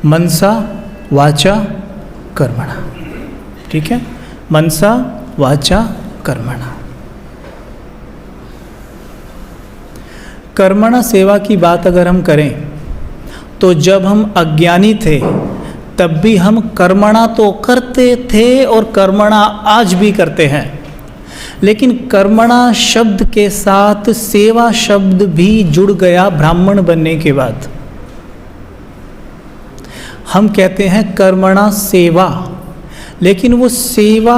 मनसा वाचा कर्मणा। ठीक है, मनसा वाचा कर्मणा। कर्मणा सेवा की बात अगर हम करें तो जब हम अज्ञानी थे तब भी हम कर्मणा तो करते थे और कर्मणा आज भी करते हैं, लेकिन कर्मणा शब्द के साथ सेवा शब्द भी जुड़ गया ब्राह्मण बनने के बाद। हम कहते हैं कर्मणा सेवा, लेकिन वो सेवा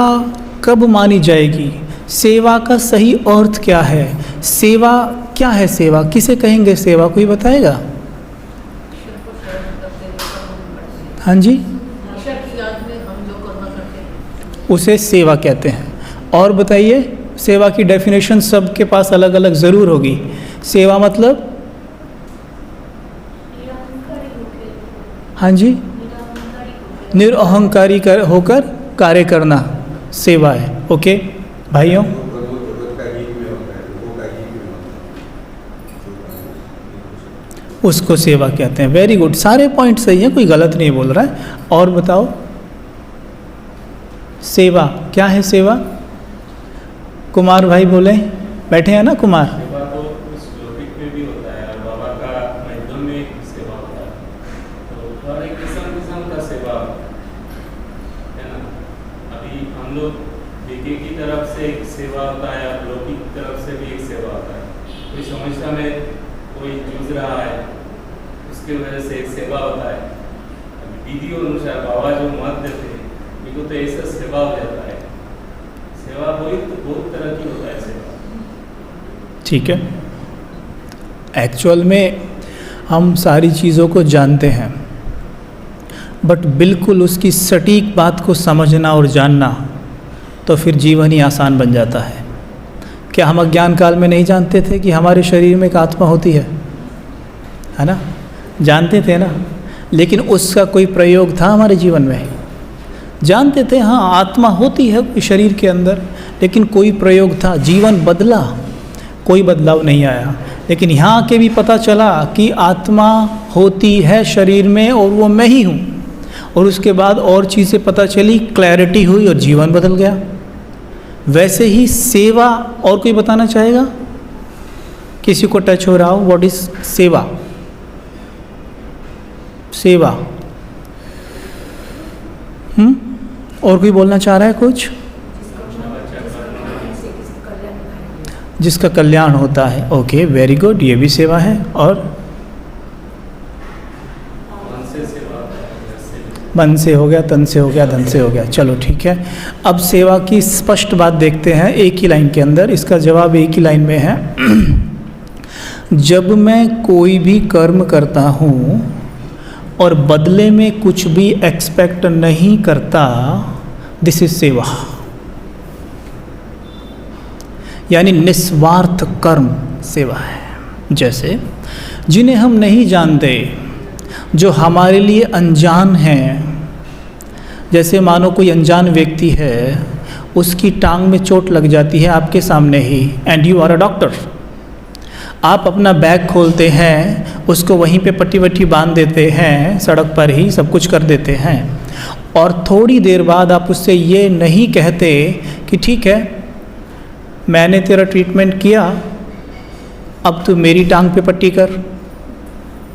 कब मानी जाएगी? सेवा का सही अर्थ क्या है? सेवा क्या है? सेवा किसे कहेंगे? सेवा कोई बताएगा? हाँ जी, उसे सेवा कहते हैं। और बताइए, सेवा की डेफिनेशन सबके पास अलग अलग ज़रूर होगी। सेवा मतलब, हाँ जी, निरअहंकारी होकर कार्य करना सेवा है। ओके भाइयों, उसको सेवा कहते हैं। वेरी गुड, सारे पॉइंट सही हैं, कोई गलत नहीं बोल रहा है। और बताओ, सेवा क्या है? सेवा कुमार भाई बोले, बैठे हैं ना कुमार? सेवा तो उस लौकिक में भी होता है और बाबा का मैदान में सेवा होता है, तो हर एक किस्म का सेवा है ना। अभी हम लोग विज्ञ की तरफ से एक सेवा होता है और लौकिक की तरफ से भी एक सेवा होता है। कोई समस्या में कोई जूझ रहा है, उसकी वजह से एक सेवा होता है। विधि अनुसार बाबा जो मत देते हैं, इनको तो ऐसा सेवा हो जाता है। सेवा बहुत तरह की होता है सेवा। ठीक है, एक्चुअल में हम सारी चीज़ों को जानते हैं, बट बिल्कुल उसकी सटीक बात को समझना और जानना तो फिर जीवन ही आसान बन जाता है। क्या हम अज्ञान काल में नहीं जानते थे कि हमारे शरीर में एक आत्मा होती है ना? जानते थे ना, लेकिन उसका कोई प्रयोग था हमारे जीवन में? जानते थे, हाँ आत्मा होती है शरीर के अंदर, लेकिन कोई प्रयोग था? जीवन बदला? कोई बदलाव नहीं आया। लेकिन यहाँ आके भी पता चला कि आत्मा होती है शरीर में और वो मैं ही हूँ। और उसके बाद और चीज़ें पता चली, क्लैरिटी हुई और जीवन बदल गया। वैसे ही सेवा, और कोई बताना चाहेगा? किसी को टच हो रहा हो? व्हाट इज सेवा? सेवा और कोई बोलना चाह रहा है कुछ? जिसका कल्याण होता है। ओके, वेरी गुड, ये भी सेवा है। और मन से हो गया, तन से हो गया, धन से हो गया। चलो ठीक है, अब सेवा की स्पष्ट बात देखते हैं एक ही लाइन के अंदर। इसका जवाब एक ही लाइन में है। जब मैं कोई भी कर्म करता हूँ और बदले में कुछ भी एक्सपेक्ट नहीं करता, दिस इज सेवा। यानी निस्वार्थ कर्म सेवा है। जैसे जिन्हें हम नहीं जानते, जो हमारे लिए अनजान हैं, जैसे मानो कोई अनजान व्यक्ति है, उसकी टांग में चोट लग जाती है आपके सामने ही, and you are a doctor. आप अपना बैग खोलते हैं, उसको वहीं पे पट्टी वट्टी बांध देते हैं, सड़क पर ही सब कुछ कर देते हैं, और थोड़ी देर बाद आप उससे ये नहीं कहते कि ठीक है मैंने तेरा ट्रीटमेंट किया, अब तू मेरी टांग पे पट्टी कर।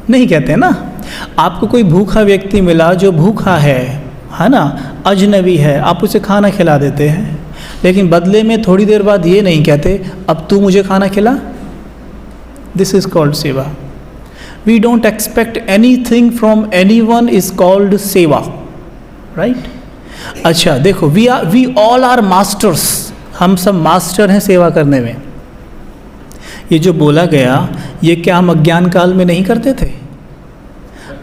नहीं कहते ना। आपको कोई भूखा व्यक्ति मिला जो भूखा है ना, अजनबी है, आप उसे खाना खिला देते हैं, लेकिन बदले में थोड़ी देर बाद ये नहीं कहते अब तू मुझे खाना खिला। This is called seva. We don't expect anything from anyone is called seva, right? अच्छा देखो, वी ऑल आर मास्टर्स। हम सब मास्टर हैं सेवा करने में। ये जो बोला गया, ये क्या हम अज्ञान काल में नहीं करते थे?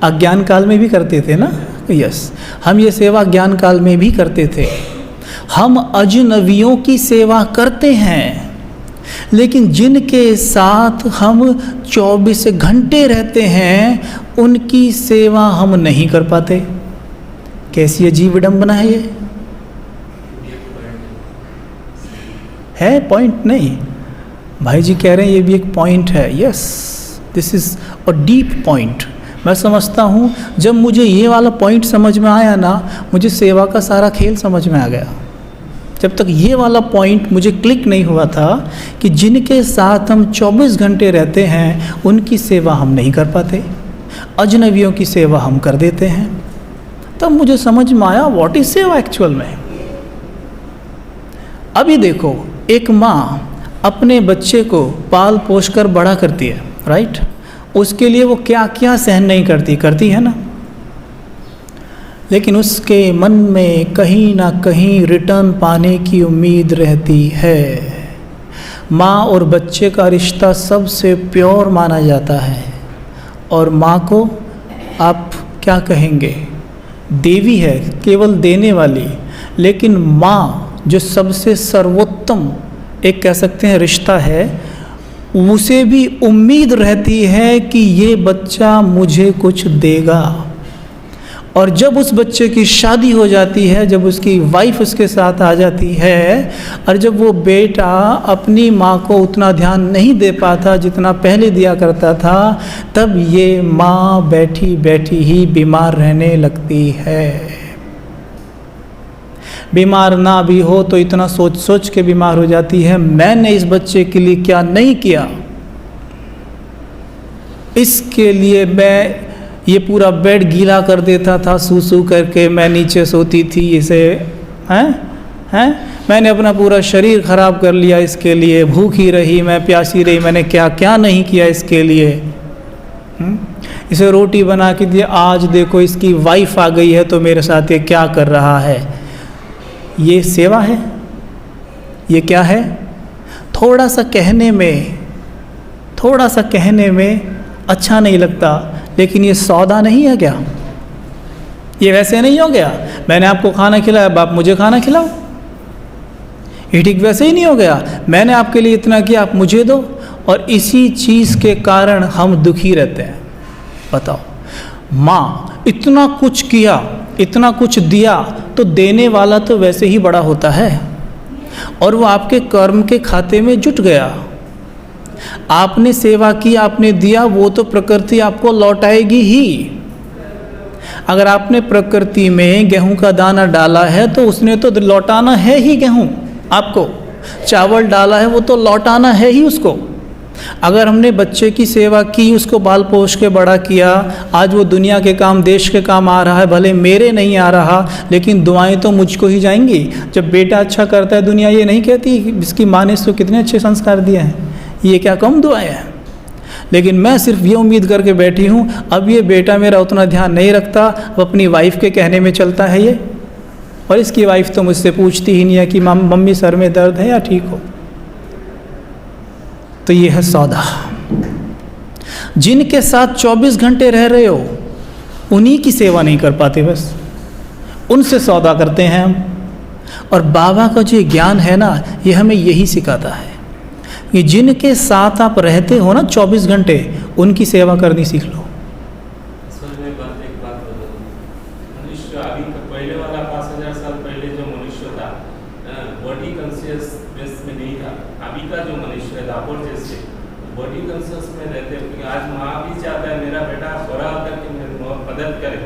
अज्ञान काल में भी करते थे ना? यस, हम ये सेवा ज्ञान काल में भी करते थे। हम अजनबियों की सेवा करते हैं, लेकिन जिनके साथ हम 24 घंटे रहते हैं उनकी सेवा हम नहीं कर पाते। कैसी अजीब विडंबना है ये? है पॉइंट? नहीं, भाई जी कह रहे हैं ये भी एक पॉइंट है। Yes, this is a deep point. मैं समझता हूँ जब मुझे ये वाला पॉइंट समझ में आया ना, मुझे सेवा का सारा खेल समझ में आ गया। जब तक ये वाला पॉइंट मुझे क्लिक नहीं हुआ था कि जिनके साथ हम 24 घंटे रहते हैं उनकी सेवा हम नहीं कर पाते, अजनबियों की सेवा हम कर देते हैं, तब मुझे समझ में आया व्हाट इज सेवा एक्चुअल में। अभी देखो, एक माँ अपने बच्चे को पाल पोस कर बड़ा करती है, राइट? उसके लिए वो क्या क्या सहन नहीं करती है ना, लेकिन उसके मन में कहीं ना कहीं रिटर्न पाने की उम्मीद रहती है। माँ और बच्चे का रिश्ता सबसे प्योर माना जाता है, और माँ को आप क्या कहेंगे, देवी है, केवल देने वाली। लेकिन माँ जो सबसे सर्वोत्तम एक कह सकते हैं रिश्ता है, उसे भी उम्मीद रहती है कि ये बच्चा मुझे कुछ देगा। और जब उस बच्चे की शादी हो जाती है, जब उसकी वाइफ उसके साथ आ जाती है, और जब वो बेटा अपनी माँ को उतना ध्यान नहीं दे पाता जितना पहले दिया करता था, तब ये माँ बैठी बैठी ही बीमार रहने लगती है। बीमार ना भी हो तो इतना सोच सोच के बीमार हो जाती है, मैंने इस बच्चे के लिए क्या नहीं किया, इसके लिए मैं ये पूरा बेड गीला कर देता था, सूसू करके मैं नीचे सोती थी, इसे हैं मैंने अपना पूरा शरीर ख़राब कर लिया इसके लिए, भूखी रही मैं, प्यासी रही, मैंने क्या क्या नहीं किया इसके लिए। इसे रोटी बना के दिया, आज देखो इसकी वाइफ आ गई है तो मेरे साथ ये क्या कर रहा है। ये सेवा है? ये क्या है? थोड़ा सा कहने में अच्छा नहीं लगता, लेकिन ये सौदा नहीं है क्या? ये वैसे नहीं हो गया, मैंने आपको खाना खिलाया, अब आप मुझे खाना खिलाओ। ये ठीक वैसे ही नहीं हो गया, मैंने आपके लिए इतना किया, आप मुझे दो। और इसी चीज़ के कारण हम दुखी रहते हैं। बताओ, माँ इतना कुछ किया, इतना कुछ दिया, तो देने वाला तो वैसे ही बड़ा होता है, और वो आपके कर्म के खाते में जुट गया। आपने सेवा की, आपने दिया, वो तो प्रकृति आपको लौटाएगी ही। अगर आपने प्रकृति में गेहूं का दाना डाला है तो उसने तो लौटाना है ही गेहूं आपको, चावल डाला है वो तो लौटाना है ही उसको। अगर हमने बच्चे की सेवा की, उसको बाल पोष के बड़ा किया, आज वो दुनिया के काम, देश के काम आ रहा है, भले मेरे नहीं आ रहा, लेकिन दुआएं तो मुझको ही जाएंगी। जब बेटा अच्छा करता है, दुनिया ये नहीं कहती कि इसकी माँ ने इसको कितने अच्छे संस्कार दिए हैं, ये क्या कम दुआएं हैं। लेकिन मैं सिर्फ ये उम्मीद करके बैठी हूँ, अब ये बेटा मेरा उतना ध्यान नहीं रखता, वो अपनी वाइफ के कहने में चलता है ये, और इसकी वाइफ तो मुझसे पूछती ही नहीं है कि मम्मी सर में दर्द है या ठीक हो। तो ये है सौदा। जिनके साथ 24 घंटे रह रहे हो, उन्हीं की सेवा नहीं कर पाते, बस उनसे सौदा करते हैं हम। और बाबा का जो ज्ञान है ना, ये हमें यही सिखाता है कि जिनके साथ आप रहते हो ना 24 घंटे, उनकी सेवा करनी सीख लो। मनुष्य अभी पहले वाला 5000 साल पहले जो मनुष्य था, बॉडी कॉन्शियसनेस में नहीं था। अभी का जो मनुष्य है दापोर जैसे बॉडी कॉन्शियस में रहते हैं, क्योंकि आज माँ भी चाहता है मेरा बेटा बड़ा होकर के मेरी मदद करे,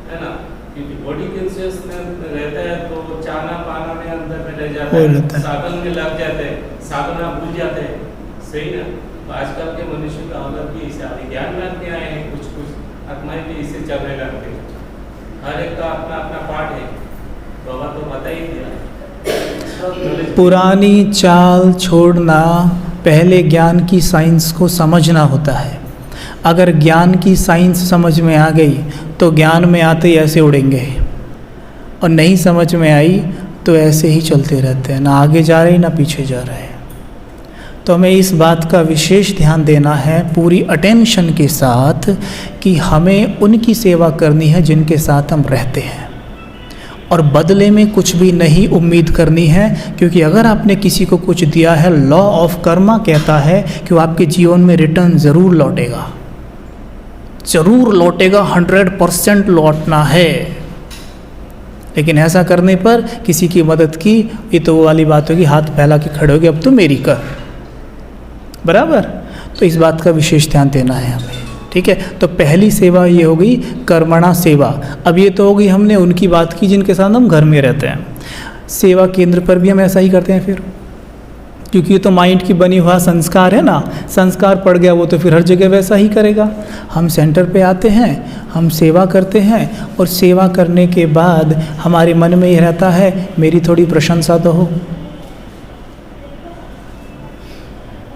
है ना, क्योंकि बॉडी कॉन्शियस में रहता है तो चाना पाना में अंदर में रह जाता है, साधन में लग जाते हैं, साधना भूल जाते हैं, सही ना। तो आजकल के मनुष्य का हालत भी इसे अभी ज्ञान में आते आए हैं, कुछ आत्माएं भी इसे चलने लगते हैं। हर एक का अपना अपना पार्ट है, बाबा तो बता ही दिया। पुरानी चाल छोड़ना, पहले ज्ञान की साइंस को समझना होता है। अगर ज्ञान की साइंस समझ में आ गई तो ज्ञान में आते ही ऐसे उड़ेंगे, और नहीं समझ में आई तो ऐसे ही चलते रहते हैं, ना आगे जा रहे ना पीछे जा रहे हैं। तो हमें इस बात का विशेष ध्यान देना है पूरी अटेंशन के साथ कि हमें उनकी सेवा करनी है जिनके साथ हम रहते हैं, और बदले में कुछ भी नहीं उम्मीद करनी है। क्योंकि अगर आपने किसी को कुछ दिया है, लॉ ऑफ कर्मा कहता है कि वो आपके जीवन में रिटर्न ज़रूर लौटेगा, ज़रूर लौटेगा, 100% लौटना है। लेकिन ऐसा करने पर किसी की मदद की, ये तो वो वाली बात होगी, हाथ फैला के खड़े होगे अब तो मेरी कर, बराबर। तो इस बात का विशेष ध्यान देना है हमें। ठीक है। तो पहली सेवा ये हो गई कर्मणा सेवा। अब ये तो हो गई हमने उनकी बात की जिनके साथ हम घर में रहते हैं। सेवा केंद्र पर भी हम ऐसा ही करते हैं फिर, क्योंकि ये तो माइंड की बनी हुआ संस्कार है ना, संस्कार पड़ गया वो तो फिर हर जगह वैसा ही करेगा। हम सेंटर पे आते हैं, हम सेवा करते हैं, और सेवा करने के बाद हमारे मन में ये रहता है मेरी थोड़ी प्रशंसा तो हो।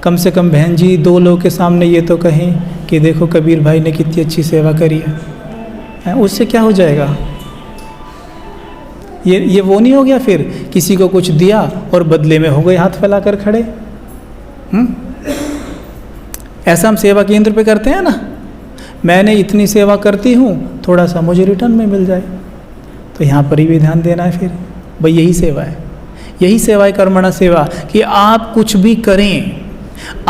कम से कम बहन जी 2 लोगों के सामने ये तो कहें कि देखो कबीर भाई ने कितनी अच्छी सेवा करी है। उससे क्या हो जाएगा? ये वो नहीं हो गया फिर किसी को कुछ दिया और बदले में हो गए हाथ फैलाकर खड़े। ऐसा हम सेवा केंद्र पे करते हैं ना, मैंने इतनी सेवा करती हूँ, थोड़ा सा मुझे रिटर्न में मिल जाए। तो यहाँ पर ही भी ध्यान देना है फिर, भाई यही सेवा है, यही सेवा है कर्मणा सेवा, कि आप कुछ भी करें,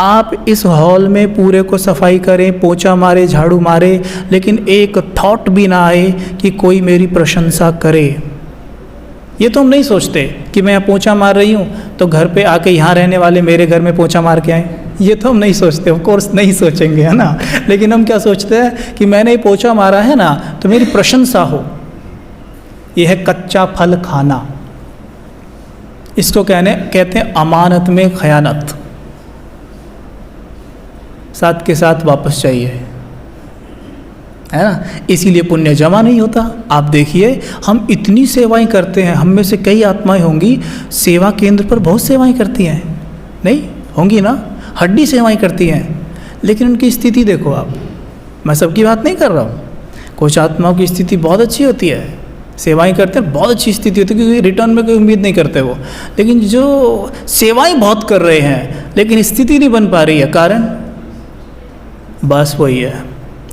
आप इस हॉल में पूरे को सफाई करें, पोछा मारे, झाड़ू मारे, लेकिन एक थॉट भी ना आए कि कोई मेरी प्रशंसा करे। ये तो हम नहीं सोचते कि मैं यहाँ पोछा मार रही हूँ तो घर पे आके यहाँ रहने वाले मेरे घर में पोछा मार के आए। ये तो हम नहीं सोचते, ऑफ कोर्स नहीं सोचेंगे, है ना। लेकिन हम क्या सोचते हैं कि मैंने ये पोछा मारा है ना तो मेरी प्रशंसा हो। ये है कच्चा फल खाना, इसको कहते हैं अमानत में खयानत। साथ के साथ वापस चाहिए, है ना, इसीलिए पुण्य जमा नहीं होता। आप देखिए हम इतनी सेवाएं करते हैं, हम में से कई आत्माएं होंगी सेवा केंद्र पर बहुत सेवाएं करती हैं, नहीं होंगी ना, हड्डी सेवाएं करती हैं, लेकिन उनकी स्थिति देखो आप। मैं सबकी बात नहीं कर रहा हूँ, कुछ आत्माओं की स्थिति बहुत अच्छी होती है, सेवाएं करते हैं, बहुत अच्छी स्थिति होती है, क्योंकि रिटर्न में कोई उम्मीद नहीं करते वो। लेकिन जो सेवाएं बहुत कर रहे हैं लेकिन स्थिति नहीं बन पा रही है, कारण बस वही है,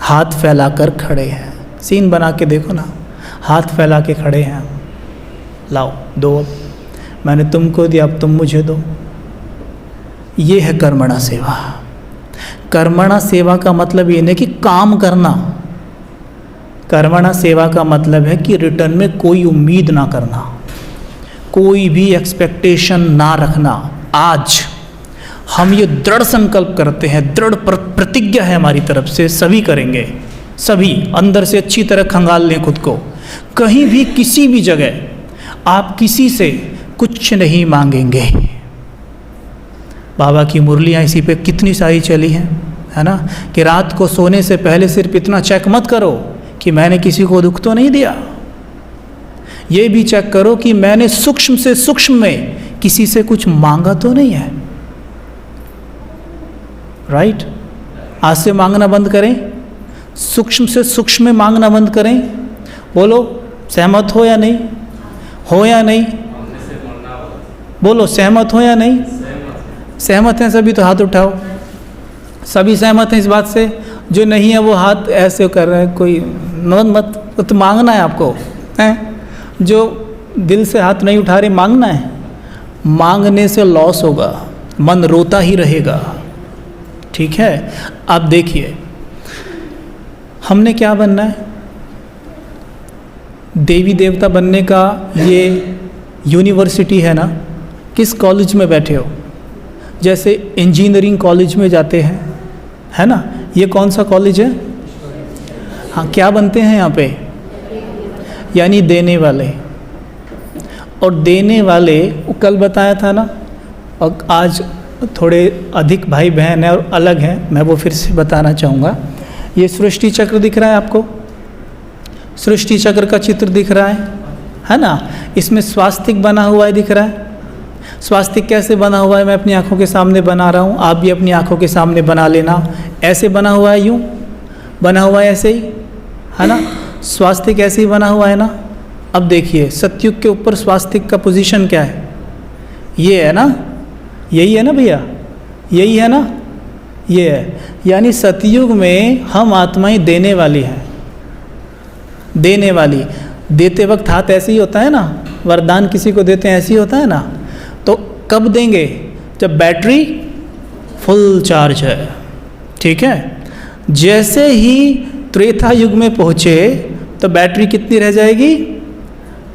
हाथ फैलाकर खड़े हैं। सीन बना के देखो ना, हाथ फैला के खड़े हैं, लाओ दो, अब मैंने तुमको दिया अब तुम मुझे दो। ये है कर्मणा सेवा। कर्मणा सेवा का मतलब ये नहीं कि काम करना, कर्मणा सेवा का मतलब है कि रिटर्न में कोई उम्मीद ना करना, कोई भी एक्सपेक्टेशन ना रखना। आज हम ये दृढ़ संकल्प करते हैं, दृढ़ प्रतिज्ञा है हमारी तरफ से, सभी करेंगे, सभी अंदर से अच्छी तरह खंगाल लें खुद को। कहीं भी किसी भी जगह आप किसी से कुछ नहीं मांगेंगे। बाबा की मुरलियाँ इसी पे कितनी सारी चली हैं, है ना, कि रात को सोने से पहले सिर्फ इतना चेक मत करो कि मैंने किसी को दुख तो नहीं दिया, ये भी चेक करो कि मैंने सूक्ष्म से सूक्ष्म में किसी से कुछ मांगा तो नहीं है। राइट? आज से मांगना बंद करें, सूक्ष्म से सूक्ष्म में मांगना बंद करें। बोलो सहमत हो या नहीं? हो या नहीं? बोलो सहमत हो या नहीं? सहमत हैं सभी तो हाथ उठाओ। सभी सहमत हैं इस बात से? जो नहीं है वो हाथ ऐसे कर रहे हैं, कोई मत तो मांगना है आपको, हैं? जो दिल से हाथ नहीं उठा रहे, मांगना है। मांगने से लॉस होगा, मन रोता ही रहेगा, ठीक है। अब देखिए हमने क्या बनना है, देवी देवता बनने का ये यूनिवर्सिटी है ना, किस कॉलेज में बैठे हो, जैसे इंजीनियरिंग कॉलेज में जाते हैं, है ना, ये कौन सा कॉलेज है? हाँ, क्या बनते हैं यहाँ पे? यानी देने वाले। और देने वाले कल बताया था ना, और आज थोड़े अधिक भाई बहन हैं और अलग हैं, मैं वो फिर से बताना चाहूँगा। ये सृष्टि चक्र दिख रहा है आपको, सृष्टि चक्र का चित्र दिख रहा है ना, इसमें स्वास्तिक बना हुआ है, दिख रहा है। स्वास्तिक कैसे बना हुआ है मैं अपनी आंखों के सामने बना रहा हूँ, आप भी अपनी आंखों के सामने बना लेना। ऐसे बना हुआ है, यूँ बना हुआ है, ऐसे ही, है ना, स्वास्तिक ऐसे ही बना हुआ है ना। अब देखिए सतयुग के ऊपर स्वास्तिक का पोजीशन क्या है? ये है ना, यही है ना भैया, यही है ना, ये है। यानी सतयुग में हम आत्माएं देने वाली हैं, देने वाली। देते वक्त हाथ ऐसे ही होता है ना, वरदान किसी को देते हैं ऐसे ही होता है ना। तो कब देंगे? जब बैटरी फुल चार्ज है, ठीक है। जैसे ही त्रेता युग में पहुँचे तो बैटरी कितनी रह जाएगी?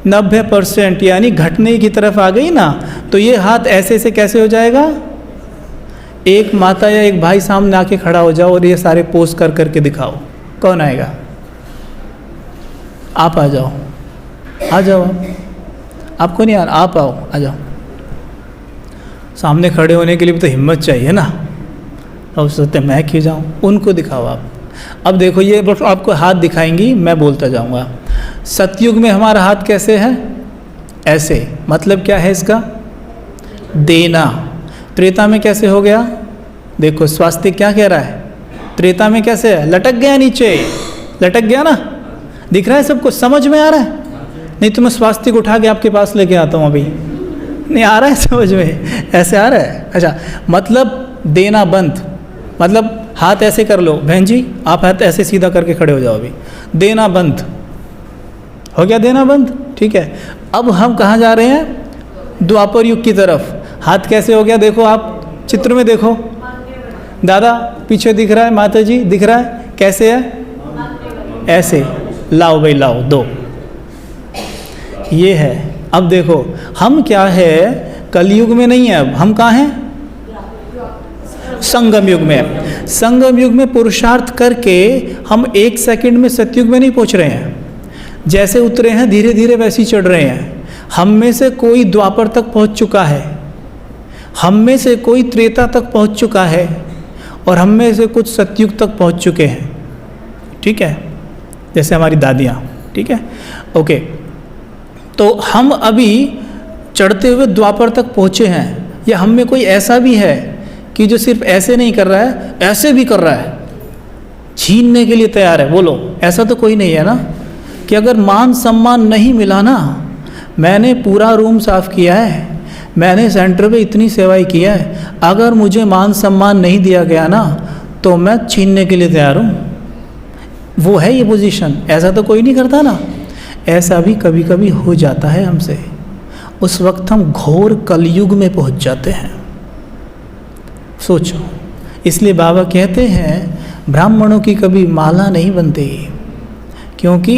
90%, यानी घटने की तरफ आ गई ना। तो ये हाथ ऐसे से कैसे हो जाएगा? एक माता या एक भाई सामने आके खड़ा हो जाओ और ये सारे पोस्ट कर करके दिखाओ, कौन आएगा? आप आ जाओ, आ जाओ आपको नहीं आ रहा, आप आओ, आ जाओ। सामने खड़े होने के लिए भी तो हिम्मत चाहिए ना। अब सोचते मैं क्यों जाऊँ, उनको दिखाओ आप। अब देखो ये आपको हाथ दिखाएंगी, मैं बोलता जाऊँगा। सतयुग में हमारा हाथ कैसे है? ऐसे, मतलब क्या है इसका? देना। त्रेता में कैसे हो गया? देखो स्वास्तिक क्या कह रहा है? त्रेता में कैसे है? लटक गया नीचे, लटक गया ना, दिख रहा है सबको, समझ में आ रहा है? नहीं तो मैं स्वास्तिक उठा के आपके पास लेके आता हूँ अभी, नहीं आ रहा है समझ में? ऐसे आ रहा है? अच्छा, मतलब देना बंद, मतलब हाथ ऐसे कर लो। बहन जी आप हाथ ऐसे सीधा करके खड़े हो जाओ, अभी देना बंद हो गया, देना बंद, ठीक है। अब हम कहाँ जा रहे हैं? द्वापर युग की तरफ। हाथ कैसे हो गया? देखो आप चित्र में देखो, दादा पीछे दिख रहा है, माता जी दिख रहा है, कैसे है? ऐसे। लाओ भाई लाओ, दो, ये है। अब देखो हम क्या है, कलयुग में नहीं है, अब हम कहाँ हैं? संगम युग में। संगम युग में पुरुषार्थ करके हम 1 सेकंड में सतयुग में नहीं पहुंच रहे हैं। जैसे उतरे हैं धीरे धीरे वैसे ही चढ़ रहे हैं। हम में से कोई द्वापर तक पहुंच चुका है, हम में से कोई त्रेता तक पहुंच चुका है, और हम में से कुछ सतयुग तक पहुंच चुके हैं, ठीक है, जैसे हमारी दादियाँ, ठीक है, ओके। तो हम अभी चढ़ते हुए द्वापर तक पहुँचे हैं। या हम में कोई ऐसा भी है कि जो सिर्फ ऐसे नहीं कर रहा है, ऐसे भी कर रहा है, छीनने के लिए तैयार है? बोलो, ऐसा तो कोई नहीं है ना, कि अगर मान सम्मान नहीं मिला ना, मैंने पूरा रूम साफ़ किया है, मैंने सेंटर पे इतनी सेवाएं किया है, अगर मुझे मान सम्मान नहीं दिया गया ना तो मैं छीनने के लिए तैयार हूँ। वो है ये पोजीशन। ऐसा तो कोई नहीं करता ना, ऐसा भी कभी कभी हो जाता है हमसे। उस वक्त हम घोर कलयुग में पहुँच जाते हैं। सोचो, इसलिए बाबा कहते हैं ब्राह्मणों की कभी माला नहीं बनती, क्योंकि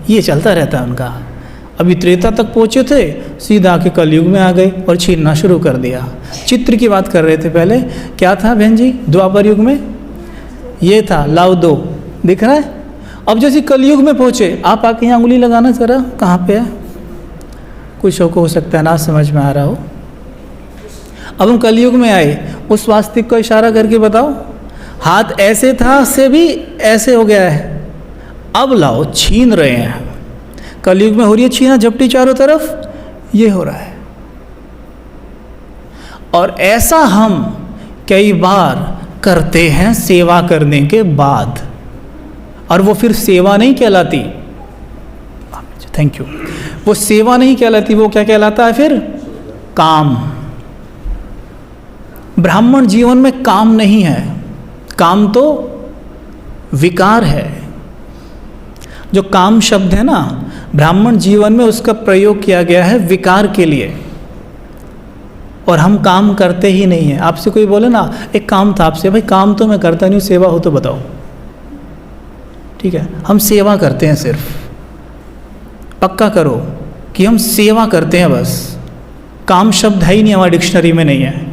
ये चलता रहता है उनका। अभी त्रेता तक पहुँचे थे, सीधा आके कलयुग में आ गए और छीनना शुरू कर दिया। चित्र की बात कर रहे थे पहले, क्या था बहन जी? द्वापर युग में ये था, लाओ दो, दिख रहा है? अब जैसे कलयुग में पहुँचे, आप आके यहाँ उंगली लगाना जरा, कहाँ पे है? कुछ को हो सकता है ना समझ में आ रहा हो। अब हम कलयुग में आए, उस वास्तविक को इशारा करके बताओ, हाथ ऐसे था से भी ऐसे हो गया है। अब लाओ, छीन रहे हैं। कलयुग में हो रही है छीना झपटी चारों तरफ, ये हो रहा है। और ऐसा हम कई बार करते हैं सेवा करने के बाद, और वो फिर सेवा नहीं कहलाती। Thank you. वो सेवा नहीं कहलाती, वो क्या कहलाता है फिर? काम। ब्राह्मण जीवन में काम नहीं है, काम तो विकार है। जो काम शब्द है ना, ब्राह्मण जीवन में उसका प्रयोग किया गया है विकार के लिए, और हम काम करते ही नहीं हैं। आपसे कोई बोले ना, एक काम था आपसे, भाई काम तो मैं करता नहीं हूँ, सेवा हो तो बताओ, ठीक है, हम सेवा करते हैं। सिर्फ पक्का करो कि हम सेवा करते हैं बस, काम शब्द है ही नहीं, हमारी डिक्शनरी में नहीं है।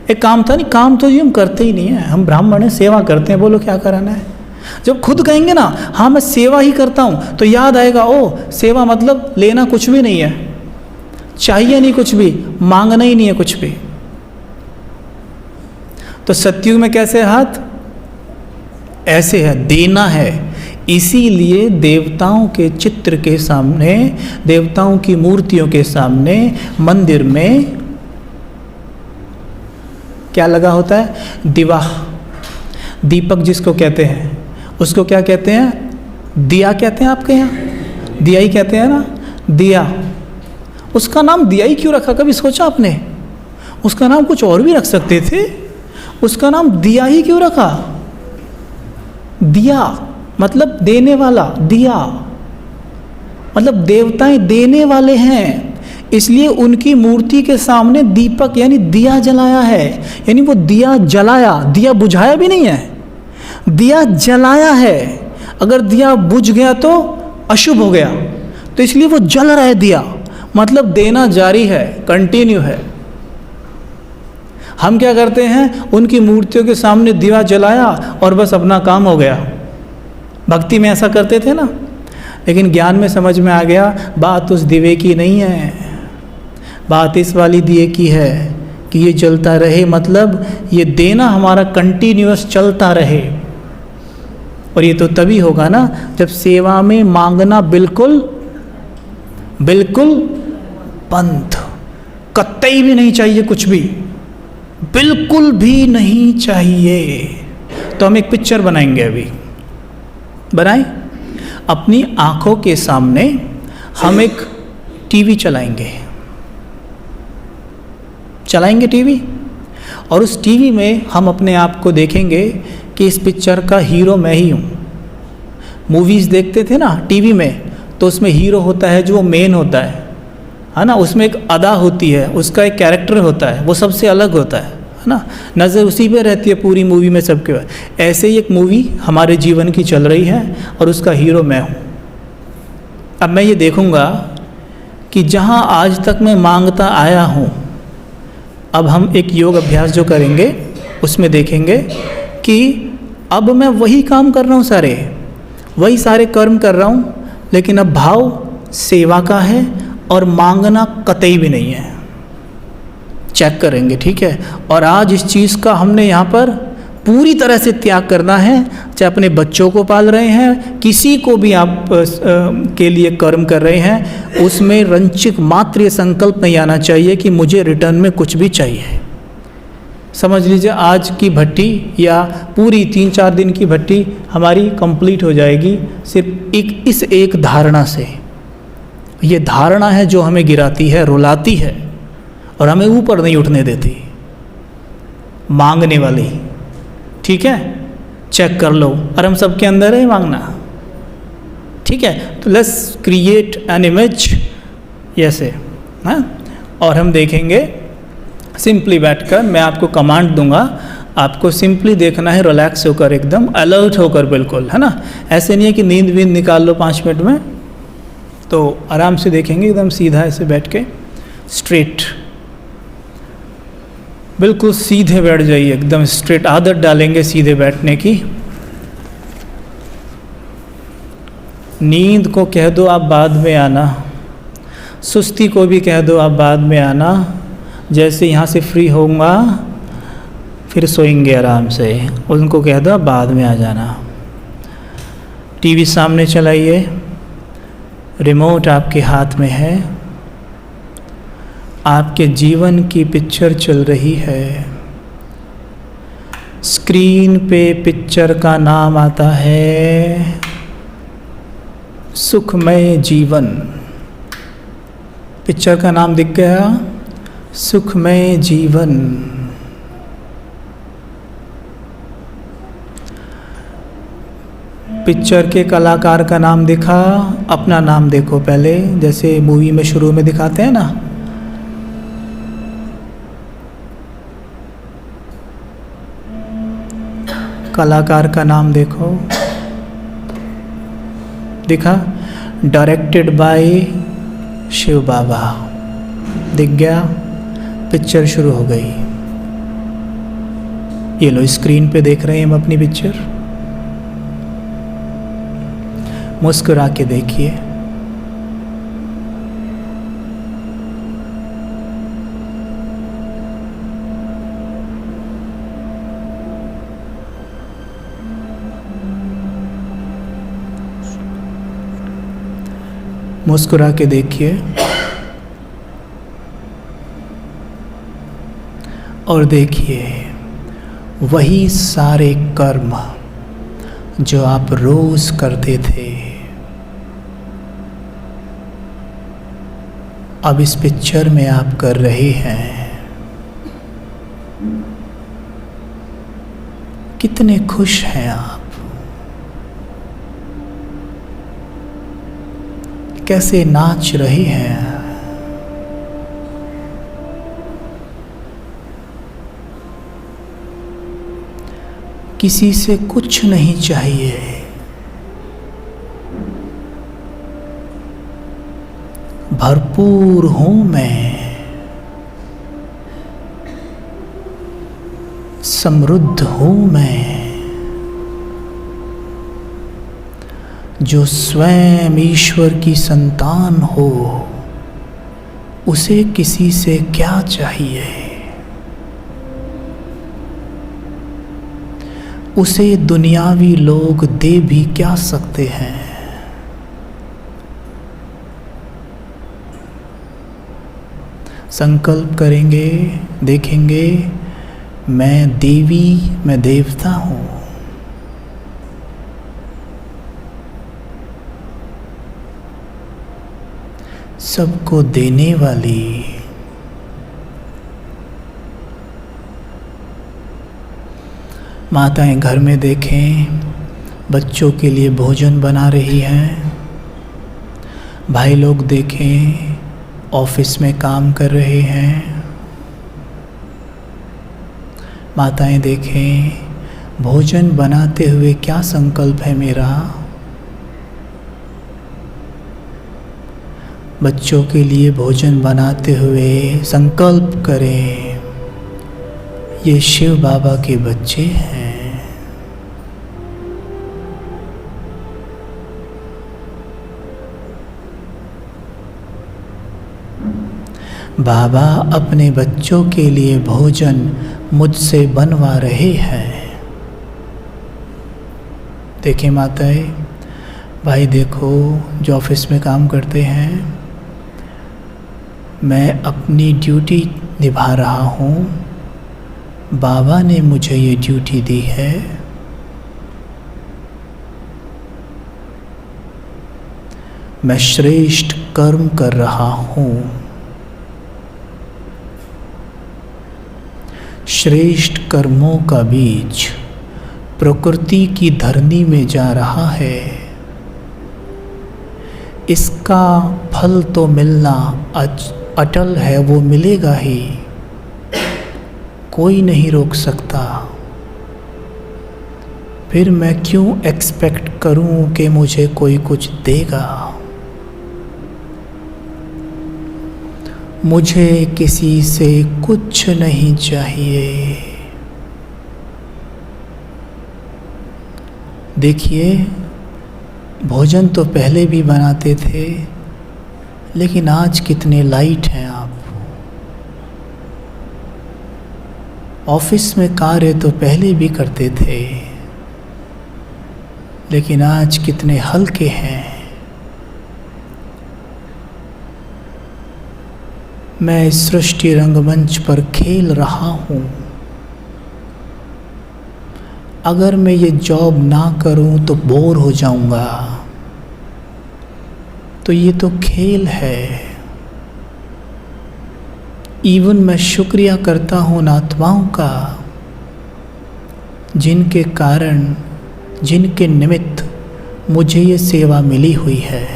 एक काम था नहीं, काम तो जी हम करते ही नहीं है, हम ब्राह्मण हैं, सेवा करते हैं, बोलो क्या कराना है। जब खुद कहेंगे ना हाँ मैं सेवा ही करता हूँ, तो याद आएगा ओ सेवा मतलब लेना कुछ भी नहीं है, चाहिए नहीं कुछ भी, मांगना ही नहीं है कुछ भी। तो सतयुग में कैसे हाथ? ऐसे है, देना है। इसीलिए देवताओं के चित्र के सामने, देवताओं की मूर्तियों के सामने मंदिर में क्या लगा होता है? दिवा, दीपक जिसको कहते हैं, उसको क्या कहते हैं? दिया कहते हैं। आपके यहाँ दिया ही कहते हैं ना, दिया। उसका नाम दिया ही क्यों रखा? कभी सोचा आपने? उसका नाम कुछ और भी रख सकते थे, उसका नाम दिया ही क्यों रखा? दिया मतलब देने वाला, दिया मतलब देवताएं देने वाले हैं, इसलिए उनकी मूर्ति के सामने दीपक यानी दिया जलाया है। यानी वो दिया जलाया, दिया बुझाया भी नहीं है, दिया जलाया है। अगर दिया बुझ गया तो अशुभ हो गया, तो इसलिए वो जल रहा है दिया, मतलब देना जारी है, कंटिन्यू है। हम क्या करते हैं, उनकी मूर्तियों के सामने दिया जलाया और बस अपना काम हो गया। भक्ति में ऐसा करते थे ना, लेकिन ज्ञान में समझ में आ गया बात उस दिवे की नहीं है, बात इस वाली दिए की है कि ये जलता रहे, मतलब ये देना हमारा कंटिन्यूअस चलता रहे। और ये तो तभी होगा ना जब सेवा में मांगना बिल्कुल बिल्कुल बंद, कतई भी नहीं चाहिए, कुछ भी बिल्कुल भी नहीं चाहिए। तो हम एक पिक्चर बनाएंगे, अभी बनाएं। अपनी आंखों के सामने हम एक टीवी चलाएंगे टीवी, और उस टीवी में हम अपने आप को देखेंगे कि इस पिक्चर का हीरो मैं ही हूँ। मूवीज़ देखते थे ना टीवी में, तो उसमें हीरो होता है जो वो मेन होता है ना, उसमें एक अदा होती है, उसका एक कैरेक्टर होता है, वो सबसे अलग होता है ना, नज़र उसी पे रहती है पूरी मूवी में सबके। ऐसे ही एक मूवी हमारे जीवन की चल रही है और उसका हीरो मैं हूँ। अब मैं ये देखूँगा कि जहाँ आज तक मैं मांगता आया हूँ, अब हम एक योग अभ्यास जो करेंगे उसमें देखेंगे कि अब मैं वही काम कर रहा हूँ, वही सारे कर्म कर रहा हूँ, लेकिन अब भाव सेवा का है और मांगना कतई भी नहीं है। चेक करेंगे, ठीक है। और आज इस चीज़ का हमने यहाँ पर पूरी तरह से त्याग करना है। चाहे अपने बच्चों को पाल रहे हैं, किसी को भी आप के लिए कर्म कर रहे हैं, उसमें रंचिक मात्र ये संकल्प नहीं आना चाहिए कि मुझे रिटर्न में कुछ भी चाहिए। समझ लीजिए आज की भट्टी या पूरी 3-4 दिन की भट्टी हमारी कंप्लीट हो जाएगी सिर्फ इस एक धारणा से। ये धारणा है जो हमें गिराती है, रुलाती है और हमें ऊपर नहीं उठने देती, मांगने वाली। ठीक है, चेक कर लो, और हम सबके अंदर है मांगना। ठीक है, तो लेट्स क्रिएट एन इमेज ऐसे, हाँ। और हम देखेंगे सिंपली बैठकर, मैं आपको कमांड दूंगा, आपको सिंपली देखना है रिलैक्स होकर, एकदम अलर्ट होकर, बिल्कुल, है ना। ऐसे नहीं है कि नींद वींद निकाल लो 5 मिनट में, तो आराम से देखेंगे, एकदम सीधा ऐसे बैठ के, स्ट्रेट, बिल्कुल सीधे बैठ जाइए, एकदम स्ट्रेट। आदत डालेंगे सीधे बैठने की। नींद को कह दो आप बाद में आना, सुस्ती को भी कह दो आप बाद में आना। जैसे यहाँ से फ्री होऊंगा फिर सोएंगे आराम से, उनको कह दो बाद में आ जाना। टीवी सामने चलाइए, रिमोट आपके हाथ में है, आपके जीवन की पिक्चर चल रही है। स्क्रीन पे पिक्चर का नाम आता है सुखमय जीवन। पिक्चर का नाम दिख गया, सुखमय जीवन। पिक्चर के कलाकार का नाम दिखा, अपना नाम देखो पहले, जैसे मूवी में शुरू में दिखाते हैं ना। कलाकार का नाम देखो, दिखा, डायरेक्टेड बाय शिव बाबा, दिख गया, पिक्चर शुरू हो गई। ये लो स्क्रीन पे देख रहे हैं हम अपनी पिक्चर। मुस्कुरा के देखिए, मुस्कुरा के देखिए और देखिए वही सारे कर्म जो आप रोज करते थे, अब इस पिक्चर में आप कर रहे हैं। कितने खुश हैं आप, कैसे नाच रहे हैं। किसी से कुछ नहीं चाहिए, भरपूर हूं मैं। समृद्ध हूँ मैं। जो स्वयं ईश्वर की संतान हो उसे किसी से क्या चाहिए, उसे दुनियावी लोग दे भी क्या सकते हैं। संकल्प करेंगे, देखेंगे मैं देवी, मैं देवता हूँ। सबको देने वाली, माताएं घर में देखें बच्चों के लिए भोजन बना रही हैं, भाई लोग देखें ऑफिस में काम कर रहे हैं, माताएं देखें भोजन बनाते हुए क्या संकल्प है मेरा। बच्चों के लिए भोजन बनाते हुए संकल्प करें ये शिव बाबा के बच्चे हैं। बाबा अपने बच्चों के लिए भोजन मुझसे बनवा रहे हैं। देखिए माताएं, भाई देखो जो ऑफिस में काम करते हैं, मैं अपनी ड्यूटी निभा रहा हूँ। बाबा ने मुझे ये ड्यूटी दी है। मैं श्रेष्ठ कर्म कर रहा हूँ। श्रेष्ठ कर्मों का बीज प्रकृति की धरनी में जा रहा है। इसका फल तो मिलना अटल है, वो मिलेगा ही, कोई नहीं रोक सकता। फिर मैं क्यों एक्सपेक्ट करूं कि मुझे कोई कुछ देगा। मुझे किसी से कुछ नहीं चाहिए। देखिए भोजन तो पहले भी बनाते थे, लेकिन आज कितने लाइट हैं आप। ऑफिस में कार्य तो पहले भी करते थे, लेकिन आज कितने हल्के हैं। मैं इस सृष्टि रंगमंच पर खेल रहा हूँ। अगर मैं ये जॉब ना करूँ तो बोर हो जाऊँगा। तो ये तो खेल है। इवन मैं शुक्रिया करता हूँ उन आत्माओं का जिनके कारण, जिनके निमित्त मुझे ये सेवा मिली हुई है।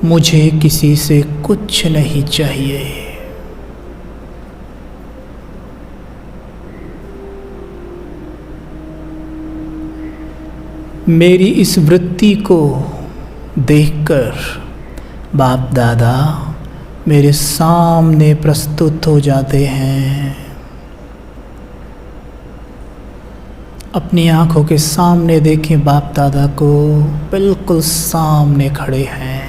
मुझे किसी से कुछ नहीं चाहिए। मेरी इस वृत्ति को देखकर बाप दादा मेरे सामने प्रस्तुत हो जाते हैं। अपनी आंखों के सामने देखें, बाप दादा को बिल्कुल सामने खड़े हैं।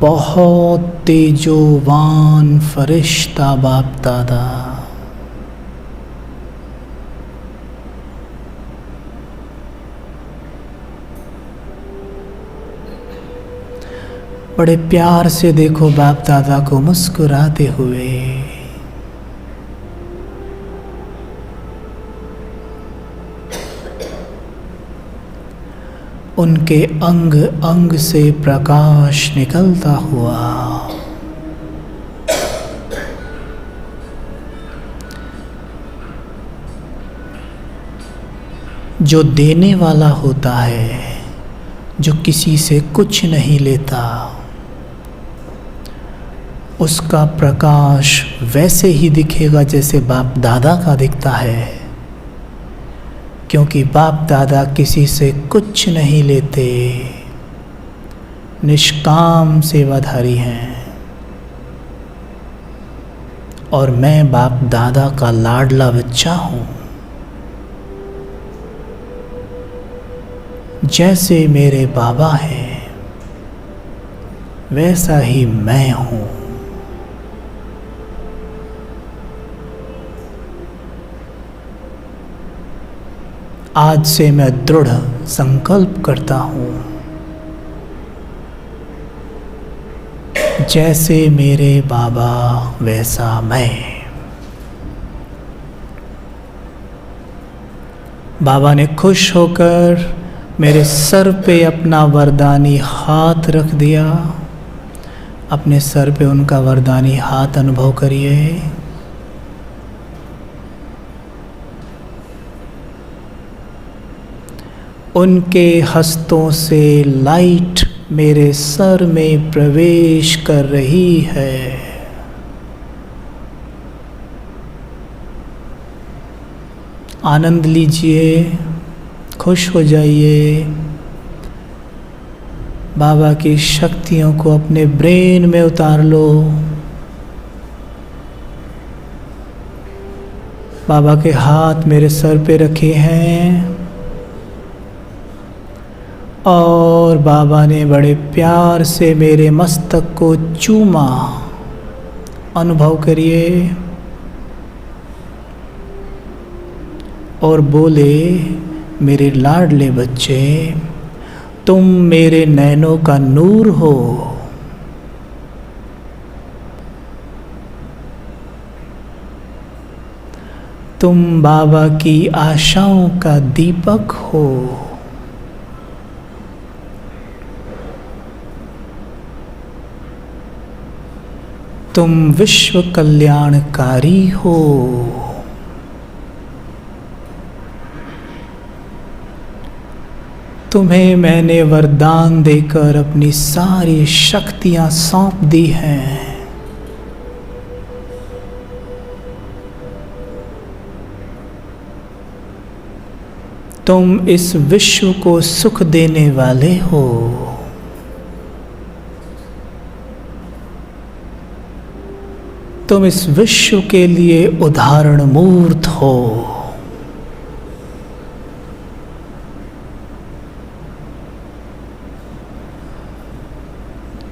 बहुत तेजोवान फरिश्ता बाप दादा। बड़े प्यार से देखो बाप दादा को मुस्कुराते हुए। उनके अंग अंग से प्रकाश निकलता हुआ। जो देने वाला होता है, जो किसी से कुछ नहीं लेता, उसका प्रकाश वैसे ही दिखेगा जैसे बाप दादा का दिखता है, क्योंकि बाप दादा किसी से कुछ नहीं लेते। निष्काम सेवाधारी हैं और मैं बाप दादा का लाडला बच्चा हूँ। जैसे मेरे बाबा हैं वैसा ही मैं हूँ। आज से मैं दृढ़ संकल्प करता हूँ, जैसे मेरे बाबा वैसा मैं। बाबा ने खुश होकर मेरे सर पे अपना वरदानी हाथ रख दिया। अपने सर पे उनका वरदानी हाथ अनुभव करिए। उनके हस्तों से लाइट मेरे सर में प्रवेश कर रही है। आनंद लीजिए, खुश हो जाइए। बाबा की शक्तियों को अपने ब्रेन में उतार लो। बाबा के हाथ मेरे सर पे रखे हैं और बाबा ने बड़े प्यार से मेरे मस्तक को चूमा। अनुभव करिए और बोले, मेरे लाडले बच्चे, तुम मेरे नैनों का नूर हो। तुम बाबा की आशाओं का दीपक हो। तुम विश्व कल्याणकारी हो। तुम्हें मैंने वरदान देकर अपनी सारी शक्तियां सौंप दी हैं। तुम इस विश्व को सुख देने वाले हो। तुम इस विश्व के लिए उदाहरण मूर्त हो।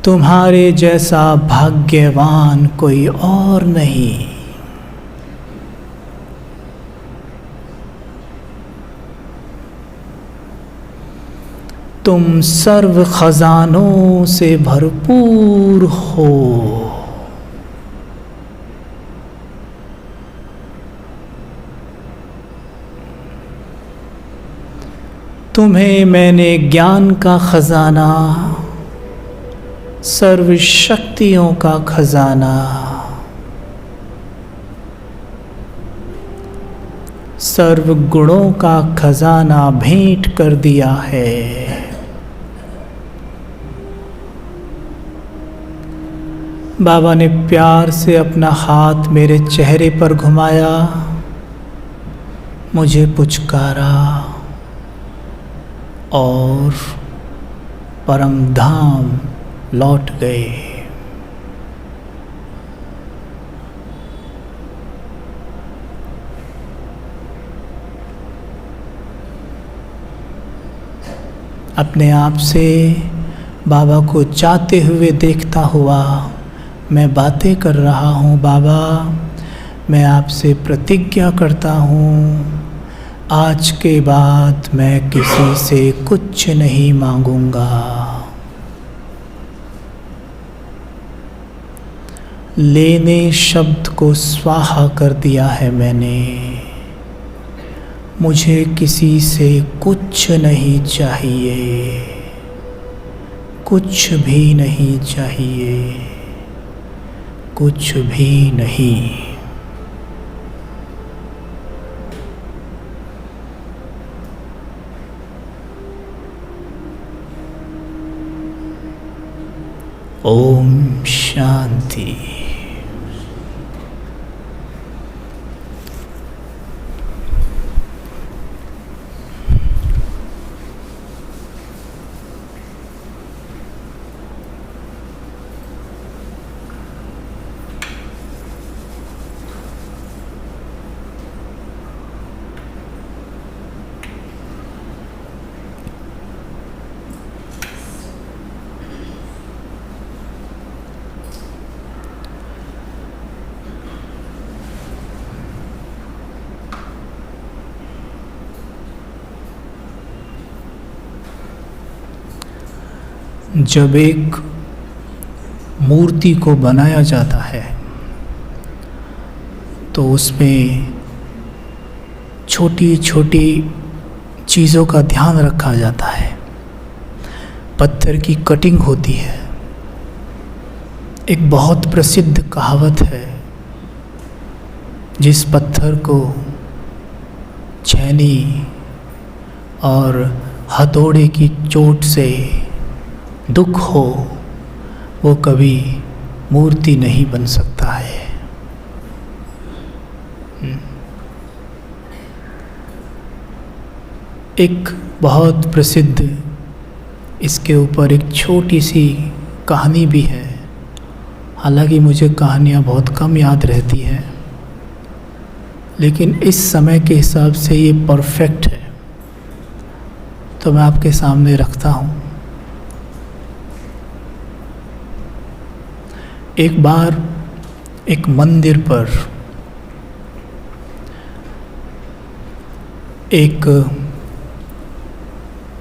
तुम्हारे जैसा भाग्यवान कोई और नहीं। तुम सर्व खजानों से भरपूर हो। तुम्हें मैंने ज्ञान का खजाना, सर्व शक्तियों का खजाना, सर्व गुणों का खजाना भेंट कर दिया है। बाबा ने प्यार से अपना हाथ मेरे चेहरे पर घुमाया, मुझे पुचकारा और परम धाम लौट गए। अपने आप से बाबा को जाते हुए देखता हुआ मैं बातें कर रहा हूँ। बाबा, मैं आपसे प्रतिज्ञा करता हूँ, आज के बाद मैं किसी से कुछ नहीं मांगूंगा। लेने शब्द को स्वाहा कर दिया है मैंने। मुझे किसी से कुछ नहीं चाहिए, कुछ भी नहीं चाहिए, कुछ भी नहीं। ओम शांति। जब एक मूर्ति को बनाया जाता है तो उसमें छोटी छोटी चीज़ों का ध्यान रखा जाता है। पत्थर की कटिंग होती है। एक बहुत प्रसिद्ध कहावत है, जिस पत्थर को छेनी और हथौड़े की चोट से दुख हो वो कभी मूर्ति नहीं बन सकता है। एक बहुत प्रसिद्ध इसके ऊपर एक छोटी सी कहानी भी है। हालांकि मुझे कहानियाँ बहुत कम याद रहती हैं, लेकिन इस समय के हिसाब से ये परफेक्ट है, तो मैं आपके सामने रखता हूँ। एक बार एक मंदिर पर एक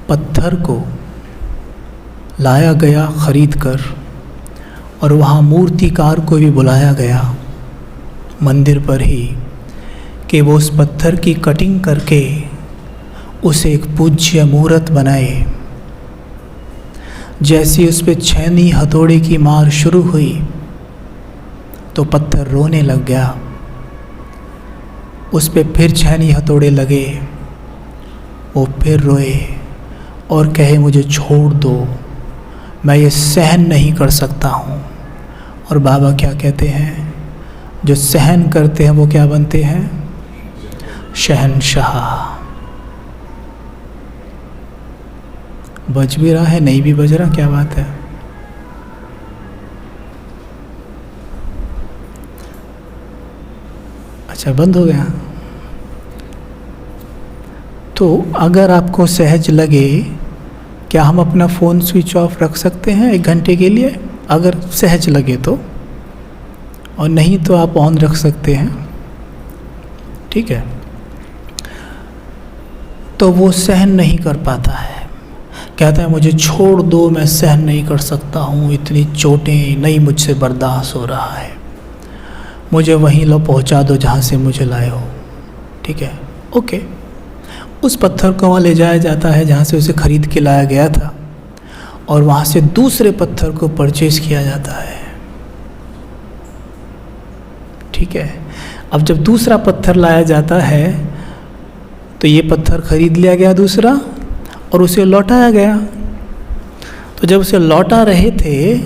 पत्थर को लाया गया खरीद कर, और वहाँ मूर्तिकार को भी बुलाया गया मंदिर पर ही कि वो उस पत्थर की कटिंग करके उसे एक पूज्य मूर्त बनाए। जैसी उस पे छेनी हथौड़े की मार शुरू हुई तो पत्थर रोने लग गया। उस पे फिर छेनी हथौड़े लगे, वो फिर रोए और कहे मुझे छोड़ दो, मैं ये सहन नहीं कर सकता हूँ। और बाबा क्या कहते हैं, जो सहन करते हैं वो क्या बनते हैं, शहंशाह। बज भी रहा है, नहीं भी बज रहा, क्या बात है। अच्छा, बंद हो गया। तो अगर आपको सहज लगे, क्या हम अपना फ़ोन स्विच ऑफ रख सकते हैं 1 घंटे के लिए, अगर सहज लगे तो, और नहीं तो आप ऑन रख सकते हैं, ठीक है। तो वो सहन नहीं कर पाता है, कहता है मुझे छोड़ दो, मैं सहन नहीं कर सकता हूँ, इतनी चोटें नहीं मुझसे बर्दाश्त हो रहा है, मुझे वहीं लो पहुँचा दो जहाँ से मुझे लाए हो, ठीक है, ओके। उस पत्थर को वहाँ ले जाया जाता है जहाँ से उसे ख़रीद के लाया गया था, और वहाँ से दूसरे पत्थर को परचेज़ किया जाता है, ठीक है। अब जब दूसरा पत्थर लाया जाता है तो ये पत्थर ख़रीद लिया गया दूसरा, और उसे लौटाया गया। तो जब उसे लौटा रहे थे